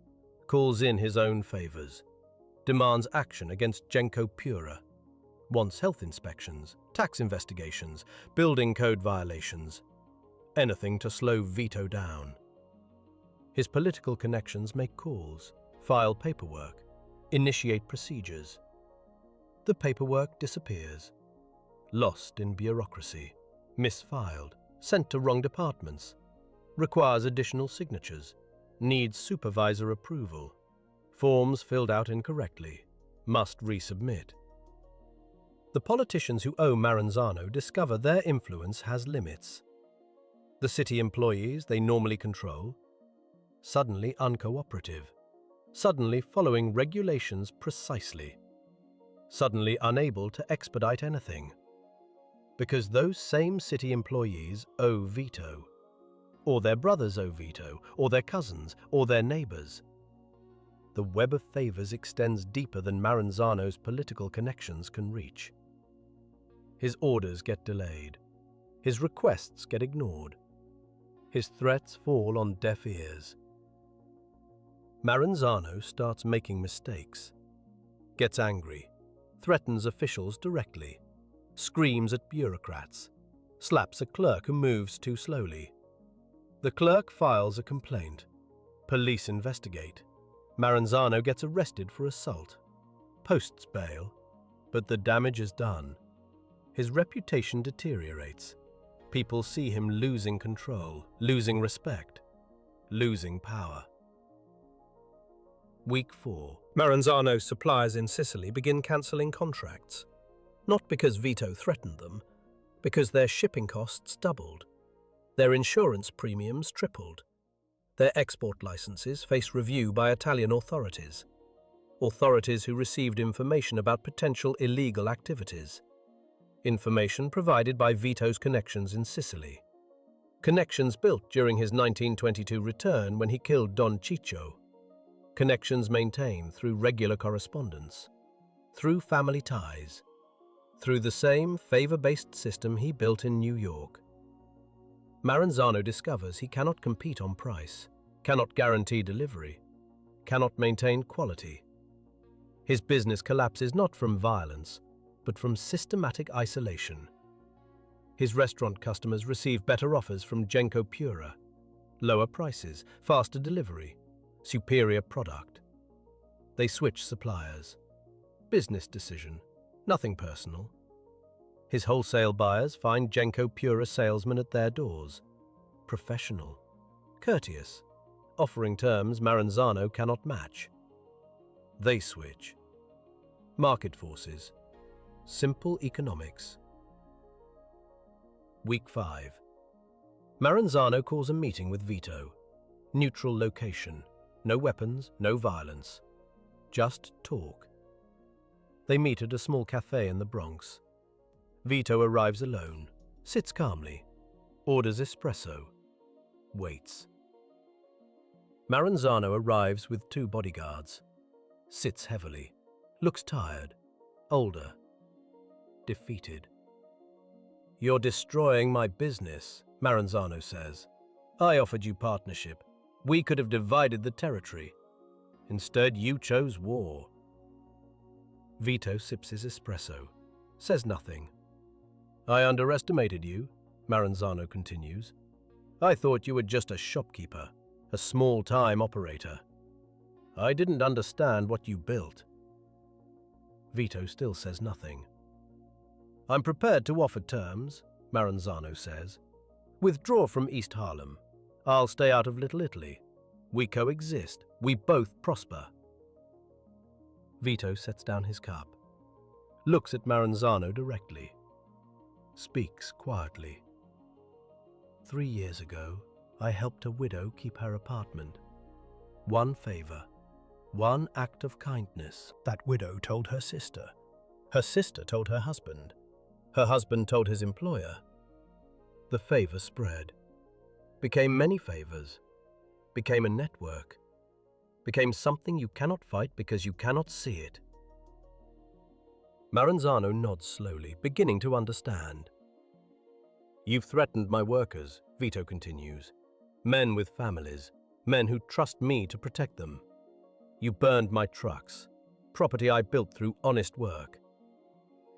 S1: calls in his own favors, demands action against Genco Pura, wants health inspections, tax investigations, building code violations, anything to slow Vito down. His political connections make calls, file paperwork, initiate procedures. The paperwork disappears, lost in bureaucracy, misfiled, sent to wrong departments, requires additional signatures, needs supervisor approval, forms filled out incorrectly, must resubmit. The politicians who owe Maranzano discover their influence has limits. The city employees they normally control, suddenly uncooperative, suddenly following regulations precisely, suddenly unable to expedite anything. Because those same city employees owe Vito, or their brothers owe Vito, or their cousins, or their neighbors. The web of favors extends deeper than Maranzano's political connections can reach. His orders get delayed. His requests get ignored. His threats fall on deaf ears. Maranzano starts making mistakes, gets angry, threatens officials directly, screams at bureaucrats, slaps a clerk who moves too slowly. The clerk files a complaint. Police investigate. Maranzano gets arrested for assault, posts bail, but the damage is done. His reputation deteriorates. People see him losing control, losing respect, losing power. Week 4. Maranzano's suppliers in Sicily begin cancelling contracts. Not because Vito threatened them, because their shipping costs doubled. Their insurance premiums tripled. Their export licenses face review by Italian authorities who received information about potential illegal activities. Information provided by Vito's connections in Sicily. Connections built during his 1922 return when he killed Don Ciccio. Connections maintained through regular correspondence, through family ties, through the same favor-based system he built in New York. Maranzano discovers he cannot compete on price, cannot guarantee delivery, cannot maintain quality. His business collapses not from violence, but from systematic isolation. His restaurant customers receive better offers from Genco Pura, lower prices, faster delivery, superior product. They switch suppliers. Business decision, nothing personal. His wholesale buyers find Genco Pura salesmen at their doors. Professional, courteous, offering terms Maranzano cannot match. They switch. Market forces. Simple economics. Week 5. Maranzano calls a meeting with Vito. Neutral location. No weapons, no violence. Just talk. They meet at a small cafe in the Bronx. Vito arrives alone, sits calmly, orders espresso, waits. Maranzano arrives with 2 bodyguards, sits heavily, looks tired, older, defeated. "You're destroying my business," Maranzano says. "I offered you partnership. We could have divided the territory. Instead, you chose war." Vito sips his espresso, says nothing. "I underestimated you," Maranzano continues. "I thought you were just a shopkeeper, a small-time operator. I didn't understand what you built." Vito still says nothing.
S2: I'm prepared to offer terms, Maranzano says. Withdraw from East Harlem. I'll stay out of Little Italy. We coexist. We both prosper. Vito sets down his cup, looks at Maranzano directly, speaks quietly. 3 years ago, I helped a widow keep her apartment. One favor, one act of kindness.
S1: That widow told her sister. Her sister told her husband. Her husband told his employer. The favor spread, became many favors, became a network, became something you cannot fight because you cannot see it. Maranzano nods slowly, beginning to understand. You've threatened my workers, Vito continues. Men with families, men who trust me to protect them. You burned my trucks, property I built through honest work.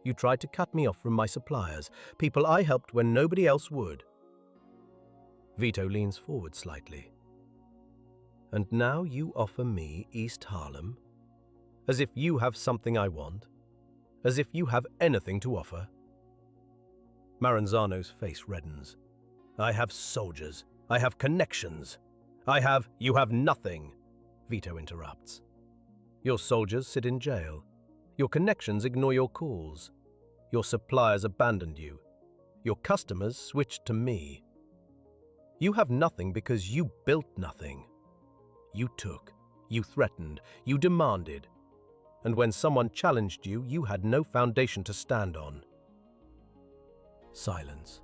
S1: You tried to cut me off from my suppliers, people I helped when nobody else would. Vito leans forward slightly. And now you offer me East Harlem? As if you have something I want? As if you have anything to offer? Maranzano's face reddens. I have soldiers. I have connections. You have nothing, Vito interrupts. Your soldiers sit in jail. Your connections ignore your calls. Your suppliers abandoned you. Your customers switched to me. You have nothing because you built nothing. You took, you threatened, you demanded. And when someone challenged you, you had no foundation to stand on. Silence.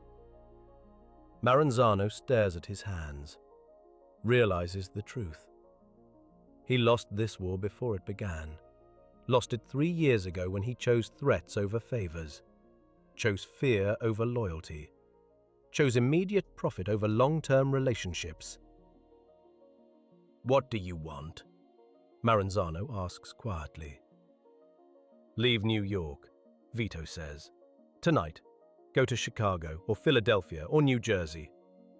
S1: Maranzano stares at his hands, realizes the truth. He lost this war before it began. Lost it 3 years ago when he chose threats over favors, chose fear over loyalty, chose immediate profit over long-term relationships. What do you want? Maranzano asks quietly. Leave New York, Vito says. Tonight, go to Chicago or Philadelphia or New Jersey,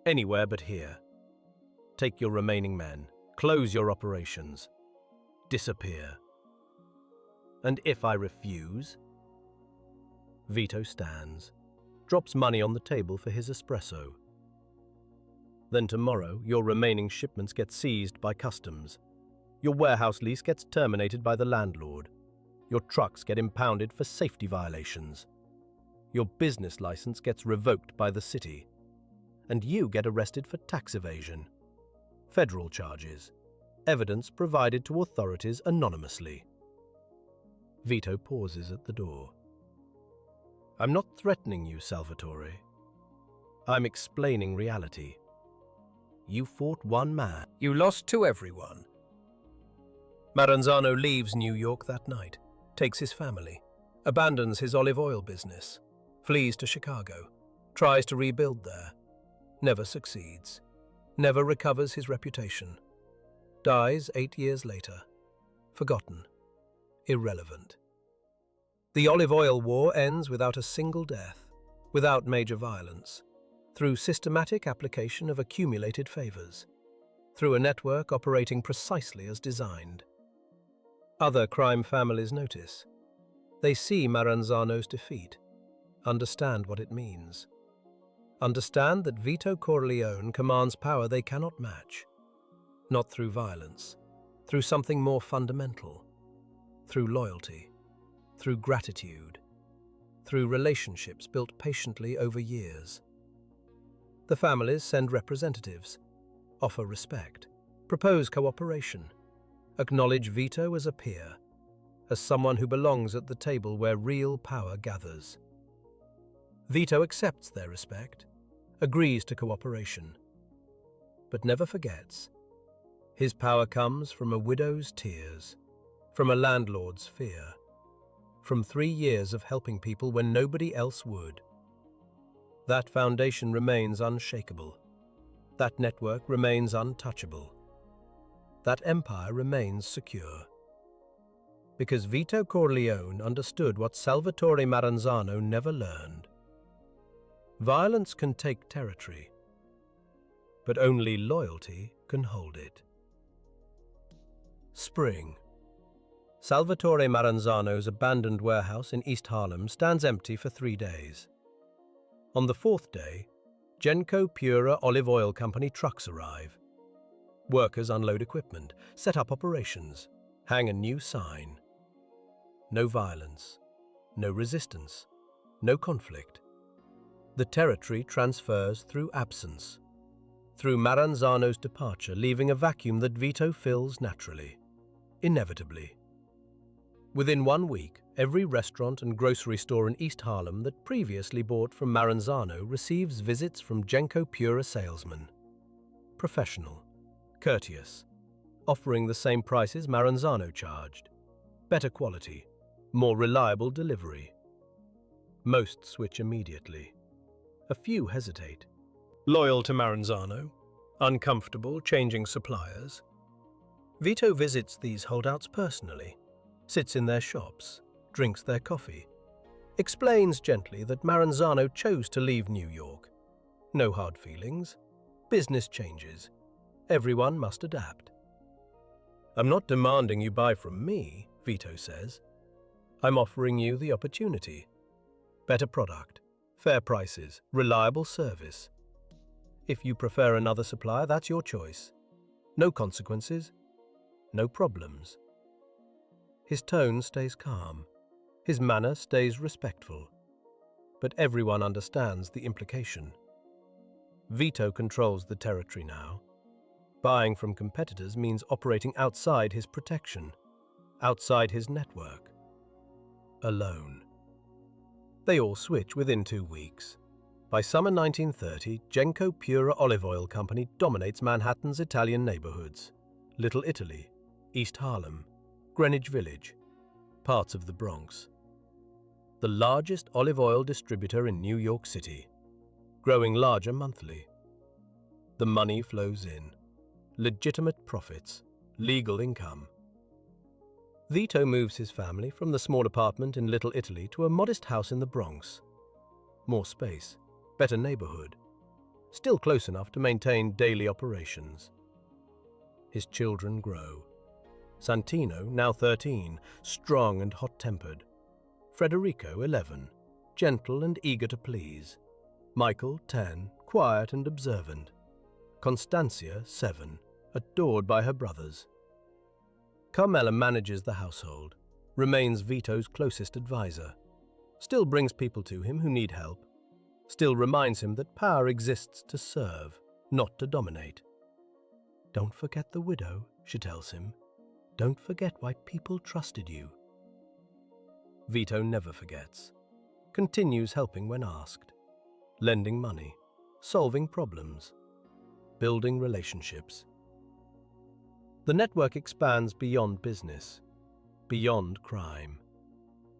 S1: anywhere but here. Take your remaining men, close your operations, disappear. And if I refuse? Vito stands, drops money on the table for his espresso. Then tomorrow, your remaining shipments get seized by customs. Your warehouse lease gets terminated by the landlord. Your trucks get impounded for safety violations. Your business license gets revoked by the city. And you get arrested for tax evasion. Federal charges. Evidence provided to authorities anonymously. Vito pauses at the door. I'm not threatening you, Salvatore. I'm explaining reality. You fought one man. You lost to everyone. Maranzano leaves New York that night, takes his family, abandons his olive oil business, flees to Chicago, tries to rebuild there, never succeeds, never recovers his reputation, dies 8 years later, forgotten, irrelevant. The olive oil war ends without a single death, without major violence, through systematic application of accumulated favors, through a network operating precisely as designed. Other crime families notice. They see Maranzano's defeat, understand what it means. Understand that Vito Corleone commands power they cannot match, not through violence, through something more fundamental, through loyalty, through gratitude, through relationships built patiently over years. The families send representatives, offer respect, propose cooperation, acknowledge Vito as a peer, as someone who belongs at the table where real power gathers. Vito accepts their respect, agrees to cooperation, but never forgets. His power comes from a widow's tears, from a landlord's fear, from 3 years of helping people when nobody else would. That foundation remains unshakable. That network remains untouchable. That empire remains secure. Because Vito Corleone understood what Salvatore Maranzano never learned. Violence can take territory, but only loyalty can hold it. Spring.
S2: Salvatore Maranzano's abandoned warehouse in East Harlem stands empty for 3 days. On the 4th day, Genco Pura Olive Oil Company trucks arrive. Workers unload equipment, set up operations, hang a new sign. No violence, no resistance, no conflict. The territory transfers through absence, through Maranzano's departure, leaving a vacuum that Vito fills naturally, inevitably. Within 1 week, every restaurant and grocery store in East Harlem that previously bought from Maranzano receives visits from Genco Pura salesmen. Professional, courteous, offering the same prices Maranzano charged. Better quality, more reliable delivery. Most switch immediately. A few hesitate. Loyal to Maranzano, uncomfortable changing suppliers. Vito visits these holdouts personally, sits in their shops, drinks their coffee, explains gently that Maranzano chose to leave New York. No hard feelings. Business changes. Everyone must adapt. "I'm not demanding you buy from me," Vito says. "I'm offering you the opportunity. Better product, fair prices, reliable service. If you prefer another supplier, that's your choice. No consequences, no problems." His tone stays calm. His manner stays respectful. But everyone understands the implication. Vito controls the territory now. Buying from competitors means operating outside his protection, outside his network. Alone. They all switch within 2 weeks. By summer 1930, Genco Pura Olive Oil Company dominates Manhattan's Italian neighborhoods. Little Italy, East Harlem, Greenwich Village, parts of the Bronx. The largest olive oil distributor in New York City, growing larger monthly. The money flows in. Legitimate profits, legal income. Vito moves his family from the small apartment in Little Italy to a modest house in the Bronx. More space, better neighborhood, still close enough to maintain daily operations. His children grow. Santino, now 13, strong and hot-tempered. Federico, 11, gentle and eager to please. Michael, 10, quiet and observant. Constancia, 7, adored by her brothers. Carmela manages the household, remains Vito's closest advisor, still brings people to him who need help, still reminds him that power exists to serve, not to dominate. "Don't forget the widow," she tells him. "Don't forget why people trusted you." Vito never forgets, continues helping when asked, lending money, solving problems, building relationships. The network expands beyond business, beyond crime,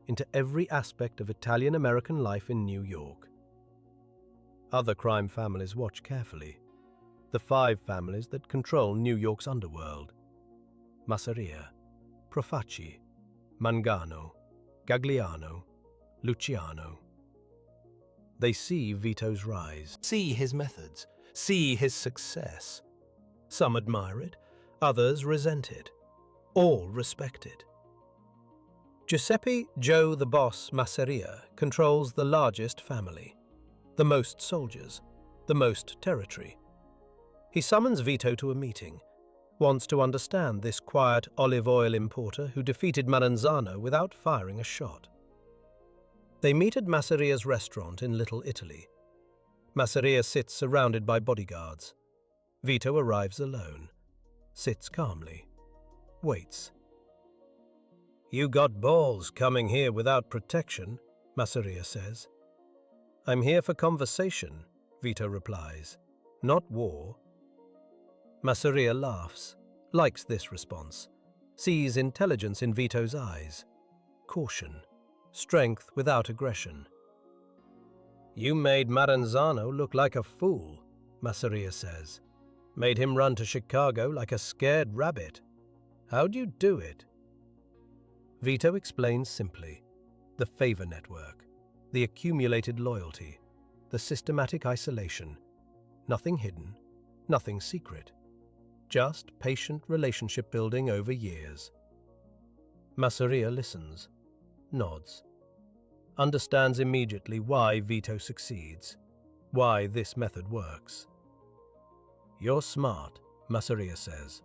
S2: into every aspect of Italian-American life in New York. Other crime families watch carefully, the 5 families that control New York's underworld: Masseria, Profaci, Mangano, Gagliano, Luciano. They see Vito's rise, see his methods, see his success. Some admire it, others resent it, all respect it. Giuseppe Joe the Boss Masseria controls the largest family, the most soldiers, the most territory. He summons Vito to a meeting, wants to understand this quiet olive oil importer who defeated Maranzano without firing a shot. They meet at Masseria's restaurant in Little Italy. Masseria sits surrounded by bodyguards. Vito arrives alone, sits calmly, waits. "You got balls coming here without protection," Masseria says. "I'm here for conversation," Vito replies, "not war." Masseria laughs, likes this response, sees intelligence in Vito's eyes, caution, strength without aggression. "You made Maranzano look like a fool," Masseria says. "Made him run to Chicago like a scared rabbit. How'd you do it?" Vito explains simply: the favor network, the accumulated loyalty, the systematic isolation. Nothing hidden, nothing secret. Just patient relationship building over years. Masseria listens, nods, understands immediately why Vito succeeds, why this method works. "You're smart," Masseria says.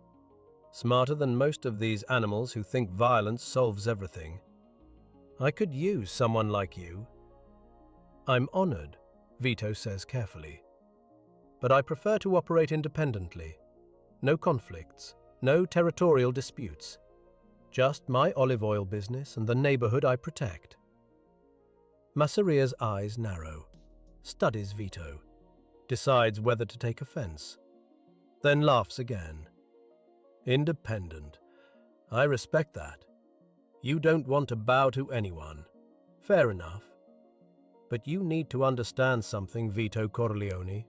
S2: "Smarter than most of these animals who think violence solves everything. I could use someone like you." "I'm honored," Vito says carefully. "But I prefer to operate independently. No conflicts, no territorial disputes. Just my olive oil business and the neighborhood I protect." Masseria's eyes narrow, studies Vito, decides whether to take offense, then laughs again. "Independent. I respect that. You don't want to bow to anyone. Fair enough. But you need to understand something, Vito Corleone.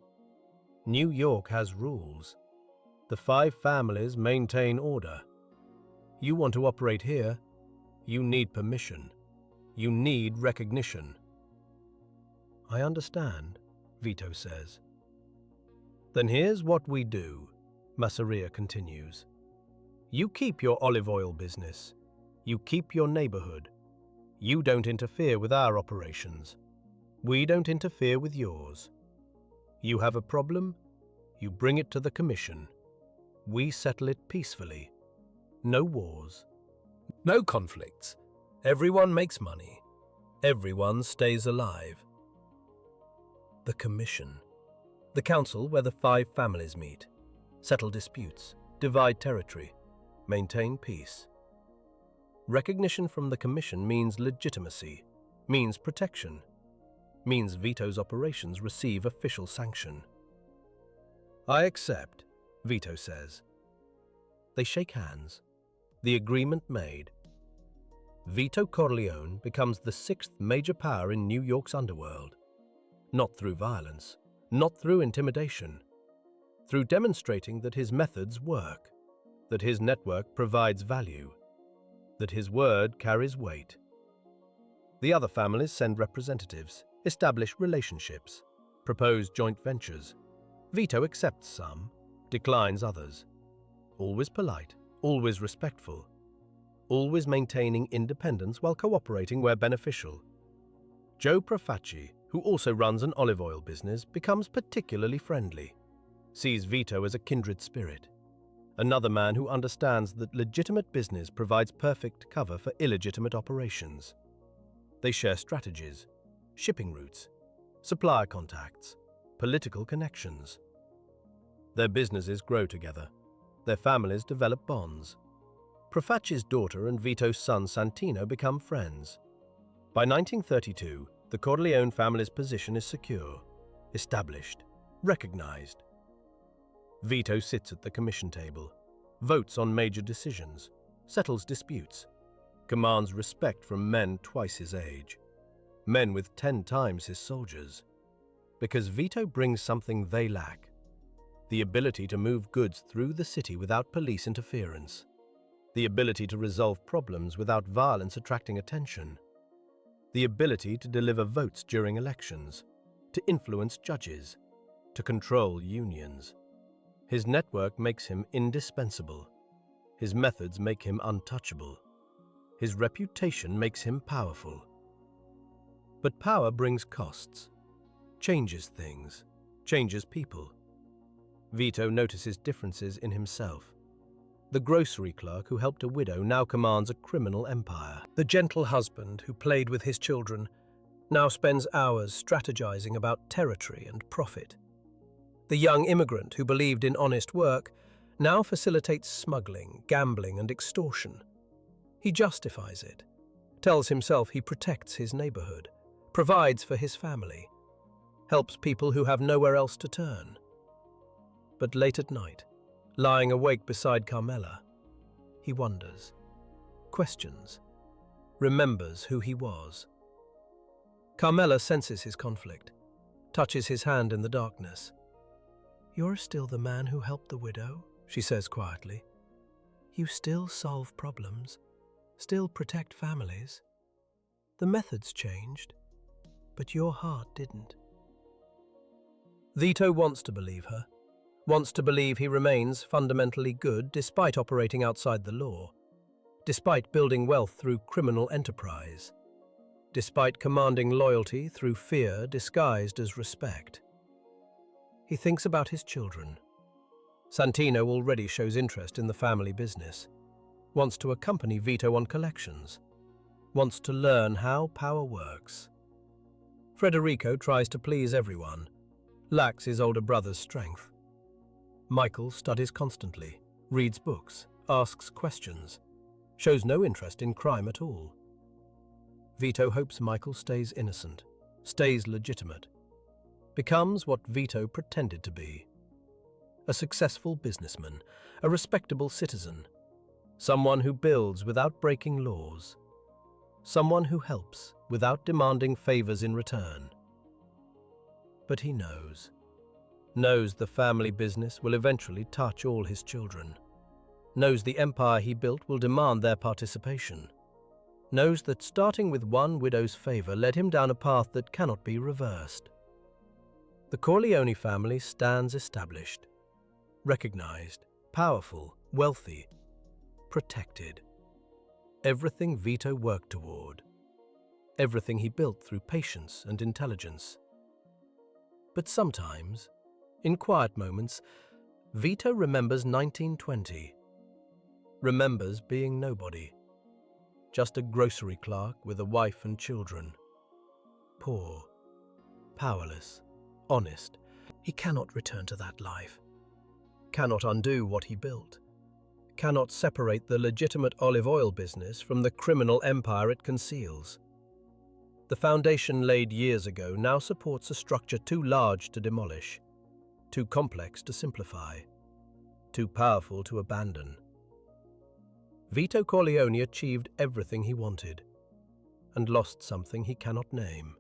S2: New York has rules. The 5 families maintain order. You want to operate here, you need permission. You need recognition." "I understand," Vito says. "Then here's what we do," Masseria continues. "You keep your olive oil business. You keep your neighborhood. You don't interfere with our operations. We don't interfere with yours. You have a problem, you bring it to the commission. We settle it peacefully. No wars.
S1: No conflicts. Everyone makes money. Everyone stays alive." The commission. The council where the 5 families meet, settle disputes, divide territory, maintain peace. Recognition from the commission means legitimacy, means protection, means Vito's operations receive official sanction. "I accept," Vito says. They shake hands. The agreement made. Vito Corleone becomes the 6th major power in New York's underworld. Not through violence, not through intimidation, through demonstrating that his methods work, that his network provides value, that his word carries weight. The other families send representatives, establish relationships, propose joint ventures. Vito accepts some, declines others. Always polite, always respectful, always maintaining independence while cooperating where beneficial. Joe Profaci, who also runs an olive oil business, becomes particularly friendly, sees Vito as a kindred spirit, another man who understands that legitimate business provides perfect cover for illegitimate operations. They share strategies, shipping routes, supplier contacts, political connections. Their businesses grow together. Their families develop bonds. Profaci's daughter and Vito's son Santino become friends. By 1932, the Corleone family's position is secure, established, recognized. Vito sits at the commission table, votes on major decisions, settles disputes, commands respect from men twice his age, men with 10 times his soldiers. Because Vito brings something they lack: the ability to move goods through the city without police interference, the ability to resolve problems without violence attracting attention, the ability to deliver votes during elections, to influence judges, to control unions. His network makes him indispensable. His methods make him untouchable. His reputation makes him powerful. But power brings costs, changes things, changes people. Vito notices differences in himself. The grocery clerk who helped a widow now commands a criminal empire. The gentle husband who played with his children now spends hours strategizing about territory and profit. The young immigrant who believed in honest work now facilitates smuggling, gambling, and extortion. He justifies it, tells himself he protects his neighborhood, provides for his family, helps people who have nowhere else to turn. But late at night, lying awake beside Carmela, he wonders, questions, remembers who he was. Carmela senses his conflict, touches his hand in the darkness. "You're still the man who helped the widow," she says quietly. "You still solve problems, still protect families. The methods changed, but your heart didn't." Vito wants to believe her, wants to believe he remains fundamentally good despite operating outside the law, despite building wealth through criminal enterprise, despite commanding loyalty through fear disguised as respect. He thinks about his children. Santino already shows interest in the family business, wants to accompany Vito on collections, wants to learn how power works. Federico tries to please everyone, lacks his older brother's strength. Michael studies constantly, reads books, asks questions, shows no interest in crime at all. Vito hopes Michael stays innocent, stays legitimate, becomes what Vito pretended to be. A successful businessman, a respectable citizen, someone who builds without breaking laws, someone who helps without demanding favors in return. But he knows the family business will eventually touch all his children, knows the empire he built will demand their participation, knows that starting with one widow's favor led him down a path that cannot be reversed. The Corleone family stands established, recognized, powerful, wealthy, protected. Everything Vito worked toward, everything he built through patience and intelligence. But sometimes, in quiet moments, Vito remembers 1920, remembers being nobody, just a grocery clerk with a wife and children. Poor, powerless, honest. He cannot return to that life, cannot undo what he built, cannot separate the legitimate olive oil business from the criminal empire it conceals. The foundation laid years ago now supports a structure too large to demolish, too complex to simplify, too powerful to abandon. Vito Corleone achieved everything he wanted and lost something he cannot name,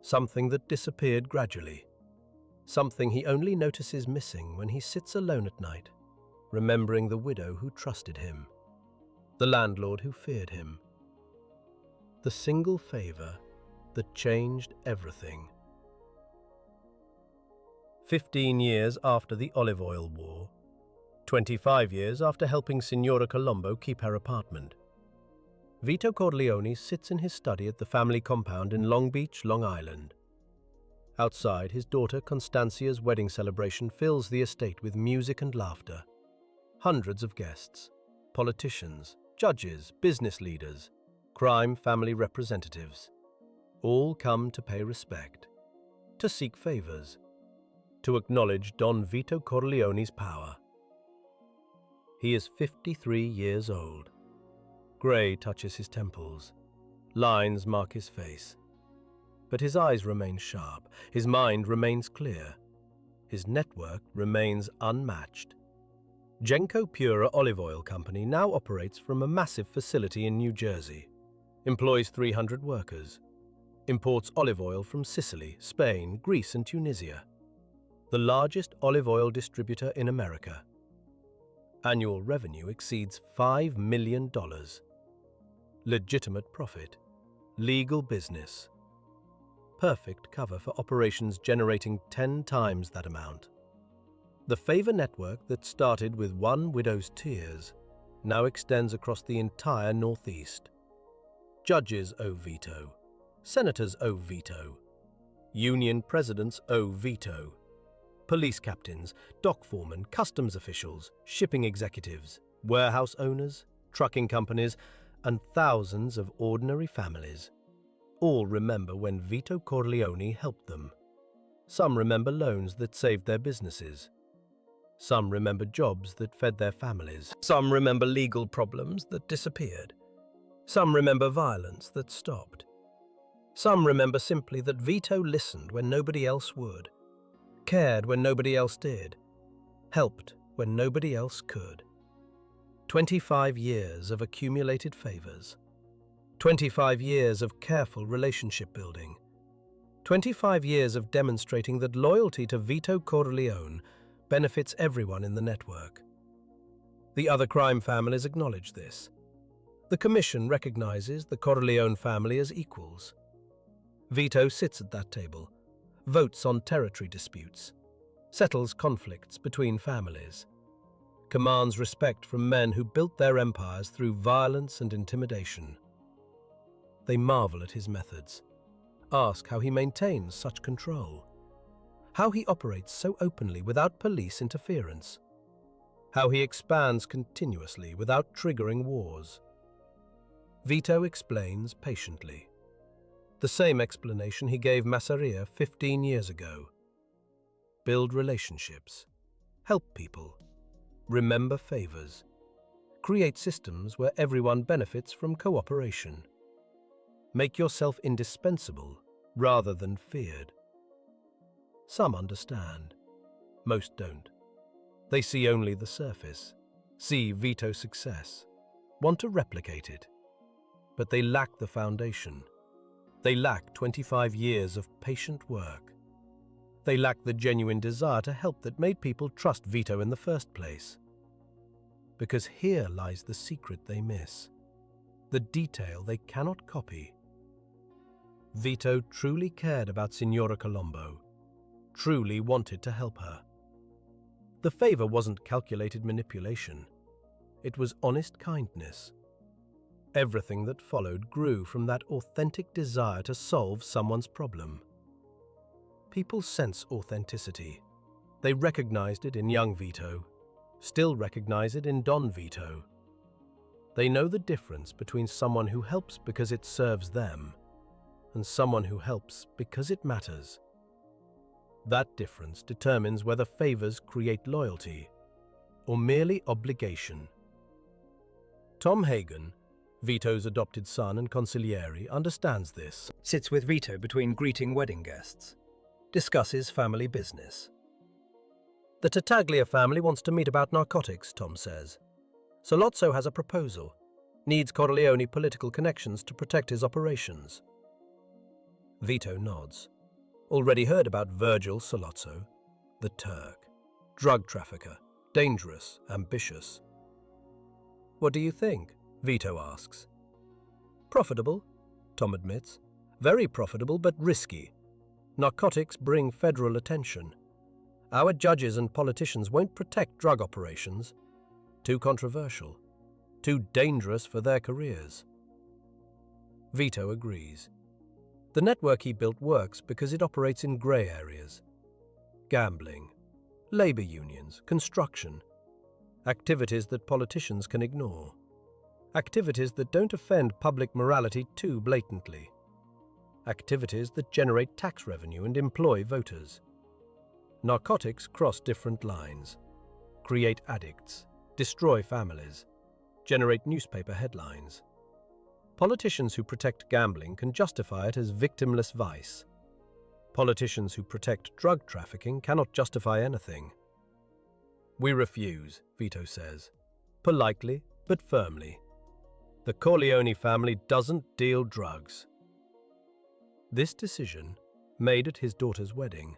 S1: something that disappeared gradually, something he only notices missing when he sits alone at night, remembering the widow who trusted him, the landlord who feared him, the single favor that changed everything. 15 years after the olive oil war, 25 years after helping Signora Colombo keep her apartment, Vito Corleone sits in his study at the family compound in Long Beach, Long Island. Outside, his daughter Constancia's wedding celebration fills the estate with music and laughter. Hundreds of guests, politicians, judges, business leaders, crime family representatives, all come to pay respect, to seek favors, to acknowledge Don Vito Corleone's power. He is 53 years old. Grey touches his temples. Lines mark his face. But his eyes remain sharp, his mind remains clear, his network remains unmatched. Genco Pura Olive Oil Company now operates from a massive facility in New Jersey, employs 300 workers, imports olive oil from Sicily, Spain, Greece and Tunisia, the largest olive oil distributor in America. Annual revenue exceeds $5 million. Legitimate profit, legal business. Perfect cover for operations generating 10 times that amount. The favor network that started with one widow's tears now extends across the entire Northeast. Judges owe Vito. Senators owe Vito. Union presidents owe Vito. Police captains, dock foremen, customs officials, shipping executives, warehouse owners, trucking companies, and thousands of ordinary families all remember when Vito Corleone helped them. Some remember loans that saved their businesses. Some remember jobs that fed their families. Some remember legal problems that disappeared. Some remember violence that stopped. Some remember simply that Vito listened when nobody else would, cared when nobody else did, helped when nobody else could. 25 years of accumulated favors. 25 years of careful relationship building. 25 years of demonstrating that loyalty to Vito Corleone benefits everyone in the network. The other crime families acknowledge this. The Commission recognizes the Corleone family as equals. Vito sits at that table, votes on territory disputes, settles conflicts between families, commands respect from men who built their empires through violence and intimidation. They marvel at his methods, ask how he maintains such control, how he operates so openly without police interference, how he expands continuously without triggering wars. Vito explains patiently. The same explanation he gave Masseria 15 years ago. Build relationships, help people, remember favors, create systems where everyone benefits from cooperation. Make yourself indispensable rather than feared. Some understand, most don't. They see only the surface, see Vito's success, want to replicate it. But they lack the foundation. They lack 25 years of patient work. They lack the genuine desire to help that made people trust Vito in the first place. Because here lies the secret they miss, the detail they cannot copy. Vito truly cared about Signora Colombo, truly wanted to help her. The favor wasn't calculated manipulation. It was honest kindness. Everything that followed grew from that authentic desire to solve someone's problem. People sense authenticity. They recognized it in young Vito, still recognize it in Don Vito. They know the difference between someone who helps because it serves them and someone who helps because it matters. That difference determines whether favors create loyalty or merely obligation. Tom Hagen, Vito's adopted son and consigliere, understands this.
S2: Sits with Vito between greeting wedding guests. Discusses family business.
S1: The Tartaglia family wants to meet about narcotics, Tom says. Solozzo has a proposal. Needs Corleone political connections to protect his operations. Vito nods. Already heard about Virgil Solozzo, the Turk. Drug trafficker, dangerous, ambitious. What do you think? Vito asks. Profitable, Tom admits. Very profitable, but risky. Narcotics bring federal attention. Our judges and politicians won't protect drug operations. Too controversial. Too dangerous for their careers. Vito agrees. The network he built works because it operates in grey areas. Gambling, labor unions, construction. Activities that politicians can ignore. Activities that don't offend public morality too blatantly. Activities that generate tax revenue and employ voters. Narcotics cross different lines, create addicts, destroy families, generate newspaper headlines. Politicians who protect gambling can justify it as victimless vice. Politicians who protect drug trafficking cannot justify anything. We refuse, Vito says, politely but firmly. The Corleone family doesn't deal drugs. This decision, made at his daughter's wedding,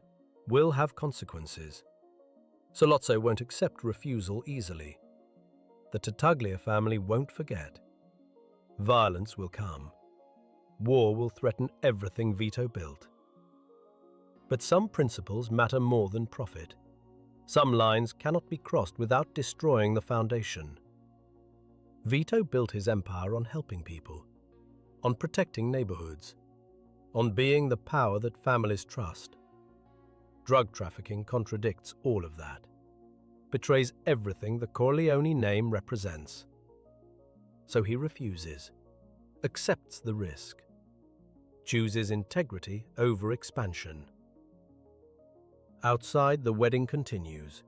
S1: will have consequences. Solozzo won't accept refusal easily. The Tartaglia family won't forget. Violence will come. War will threaten everything Vito built. But some principles matter more than profit. Some lines cannot be crossed without destroying the foundation. Vito built his empire on helping people, on protecting neighborhoods, on being the power that families trust. Drug trafficking contradicts all of that, betrays everything the Corleone name represents. So he refuses, accepts the risk, chooses integrity over expansion. Outside, the wedding continues.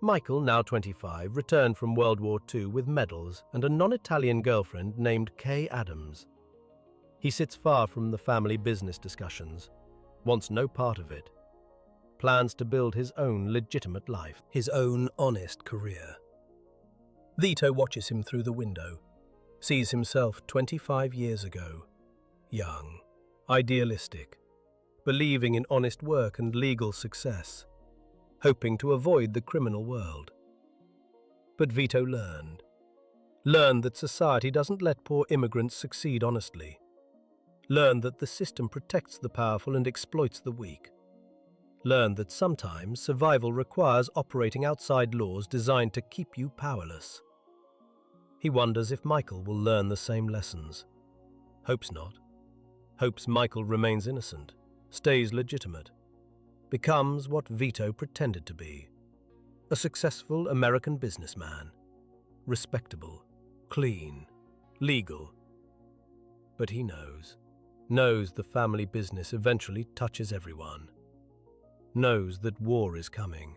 S1: Michael, now 25, returned from World War II with medals and a non-Italian girlfriend named Kay Adams. He sits far from the family business discussions, wants no part of it, plans to build his own legitimate life, his own honest career. Vito watches him through the window, sees himself 25 years ago, young, idealistic, believing in honest work and legal success, hoping to avoid the criminal world. But Vito learned that society doesn't let poor immigrants succeed honestly, learned that the system protects the powerful and exploits the weak,
S2: learned that sometimes survival requires operating outside laws designed to keep you powerless. He wonders if Michael will learn the same lessons. Hopes not. Hopes Michael remains innocent, stays legitimate, becomes what Vito pretended to be: a successful American businessman, respectable, clean, legal. But he knows the family business eventually touches everyone, knows that war is coming,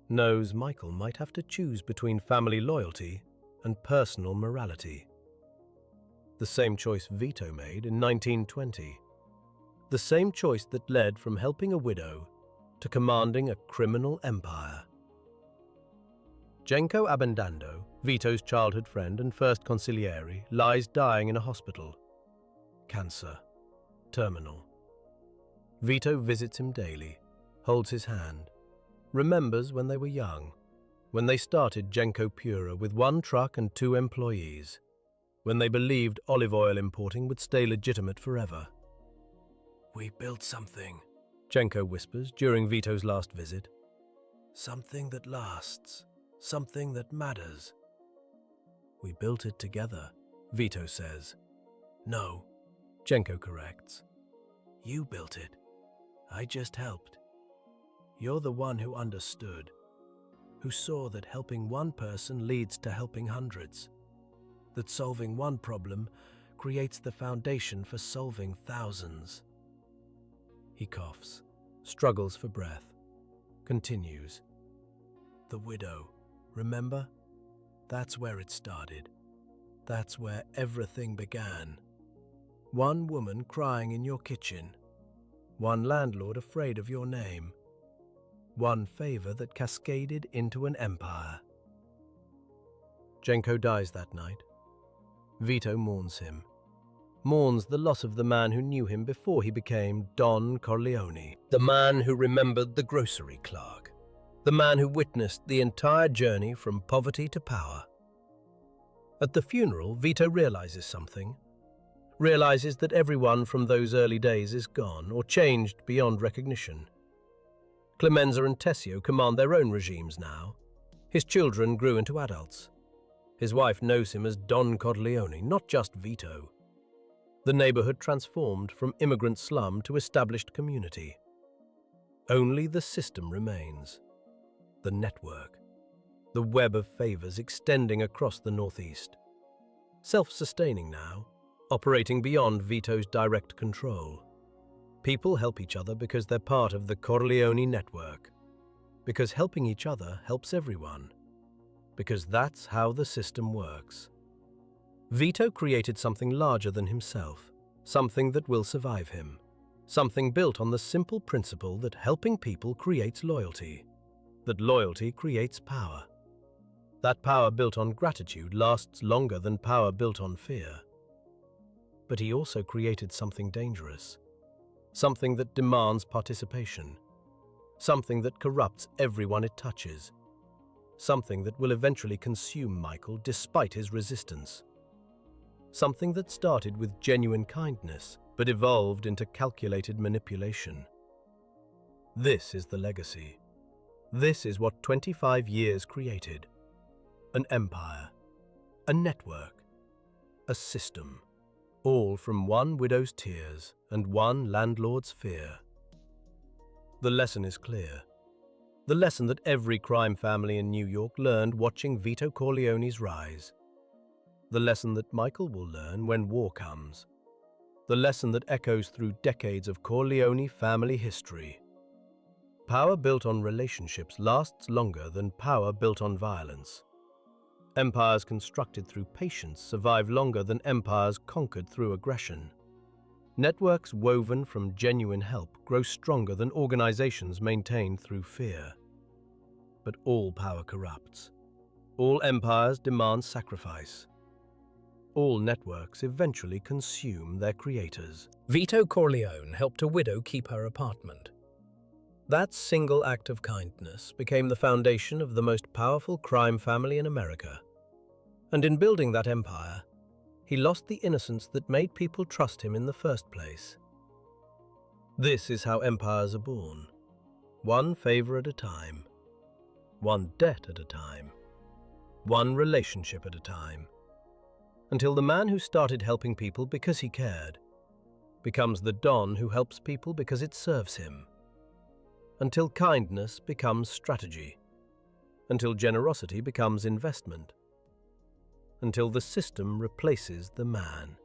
S2: knows Michael might have to choose between family loyalty and personal morality. The same choice Vito made in 1920. The same choice that led from helping a widow to commanding a criminal empire. Genco Abendando, Vito's childhood friend and first consigliere, lies dying in a hospital. Cancer. Terminal. Vito visits him daily, holds his hand, remembers when they were young, when they started Genco Pura with 1 truck and 2 employees, when they believed olive oil importing would stay legitimate forever. "We built something," Genco whispers during Vito's last visit. "Something that lasts, something that matters." "We built it together," Vito says. "No," Genco corrects. "You built it. I just helped. You're the one who understood, who saw that helping one person leads to helping hundreds, that solving one problem creates the foundation for solving thousands." He coughs, struggles for breath, continues. "The widow, remember? That's where it started. That's where everything began. One woman crying in your kitchen. One landlord afraid of your name. One favor that cascaded into an empire." Genco dies that night. Vito mourns him. Mourns the loss of the man who knew him before he became Don Corleone. The man who remembered the grocery clerk. The man who witnessed the entire journey from poverty to power. At the funeral, Vito realizes something. Realizes that everyone from those early days is gone or changed beyond recognition. Clemenza and Tessio command their own regimes now. His children grew into adults. His wife knows him as Don Corleone, not just Vito. The neighborhood transformed from immigrant slum to established community. Only the system remains. The network. The web of favors extending across the Northeast. Self-sustaining now, operating beyond Vito's direct control. People help each other because they're part of the Corleone network. Because helping each other helps everyone. Because that's how the system works. Vito created something larger than himself, something that will survive him. Something built on the simple principle that helping people creates loyalty. That loyalty creates power. That power built on gratitude lasts longer than power built on fear. But he also created something dangerous. Something that demands participation. Something that corrupts everyone it touches. Something that will eventually consume Michael despite his resistance. Something that started with genuine kindness but evolved into calculated manipulation. This is the legacy. This is what 25 years created. An empire, a network, a system, all from one widow's tears and one landlord's fear. The lesson is clear. The lesson that every crime family in New York learned watching Vito Corleone's rise. The lesson that Michael will learn when war comes. The lesson that echoes through decades of Corleone family history. Power built on relationships lasts longer than power built on violence. Empires constructed through patience survive longer than empires conquered through aggression. Networks woven from genuine help grow stronger than organizations maintained through fear. But all power corrupts. All empires demand sacrifice. All networks eventually consume their creators. Vito Corleone helped a widow keep her apartment. That single act of kindness became the foundation of the most powerful crime family in America. And in building that empire, he lost the innocence that made people trust him in the first place. This is how empires are born.
S1: one favor at a time, one debt at a time, one relationship at a time, until the man who started helping people because he cared becomes the Don who helps people because it serves him, until kindness becomes strategy, until generosity becomes investment, until the system replaces the man.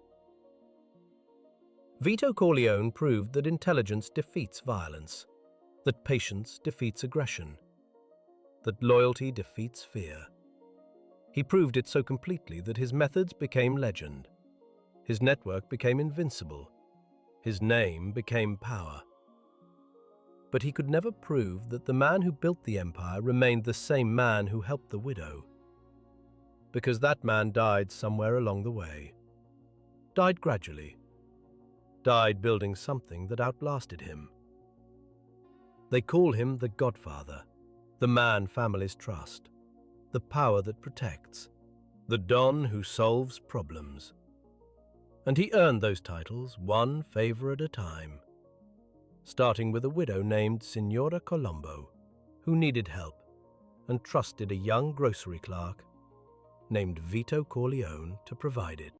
S1: Vito Corleone proved that intelligence defeats violence, that patience defeats aggression, that loyalty defeats fear. He proved it so completely that his methods became legend. His network became invincible. His name became power. But he could never prove that the man who built the empire remained the same man who helped the widow, because that man died somewhere along the way, died gradually, died building something that outlasted him. They call him the Godfather, the man families trust, the power that protects, the Don who solves problems. And he earned those titles one favor at a time, starting with a widow named Signora Colombo, who needed help and trusted a young grocery clerk named Vito Corleone to provide it.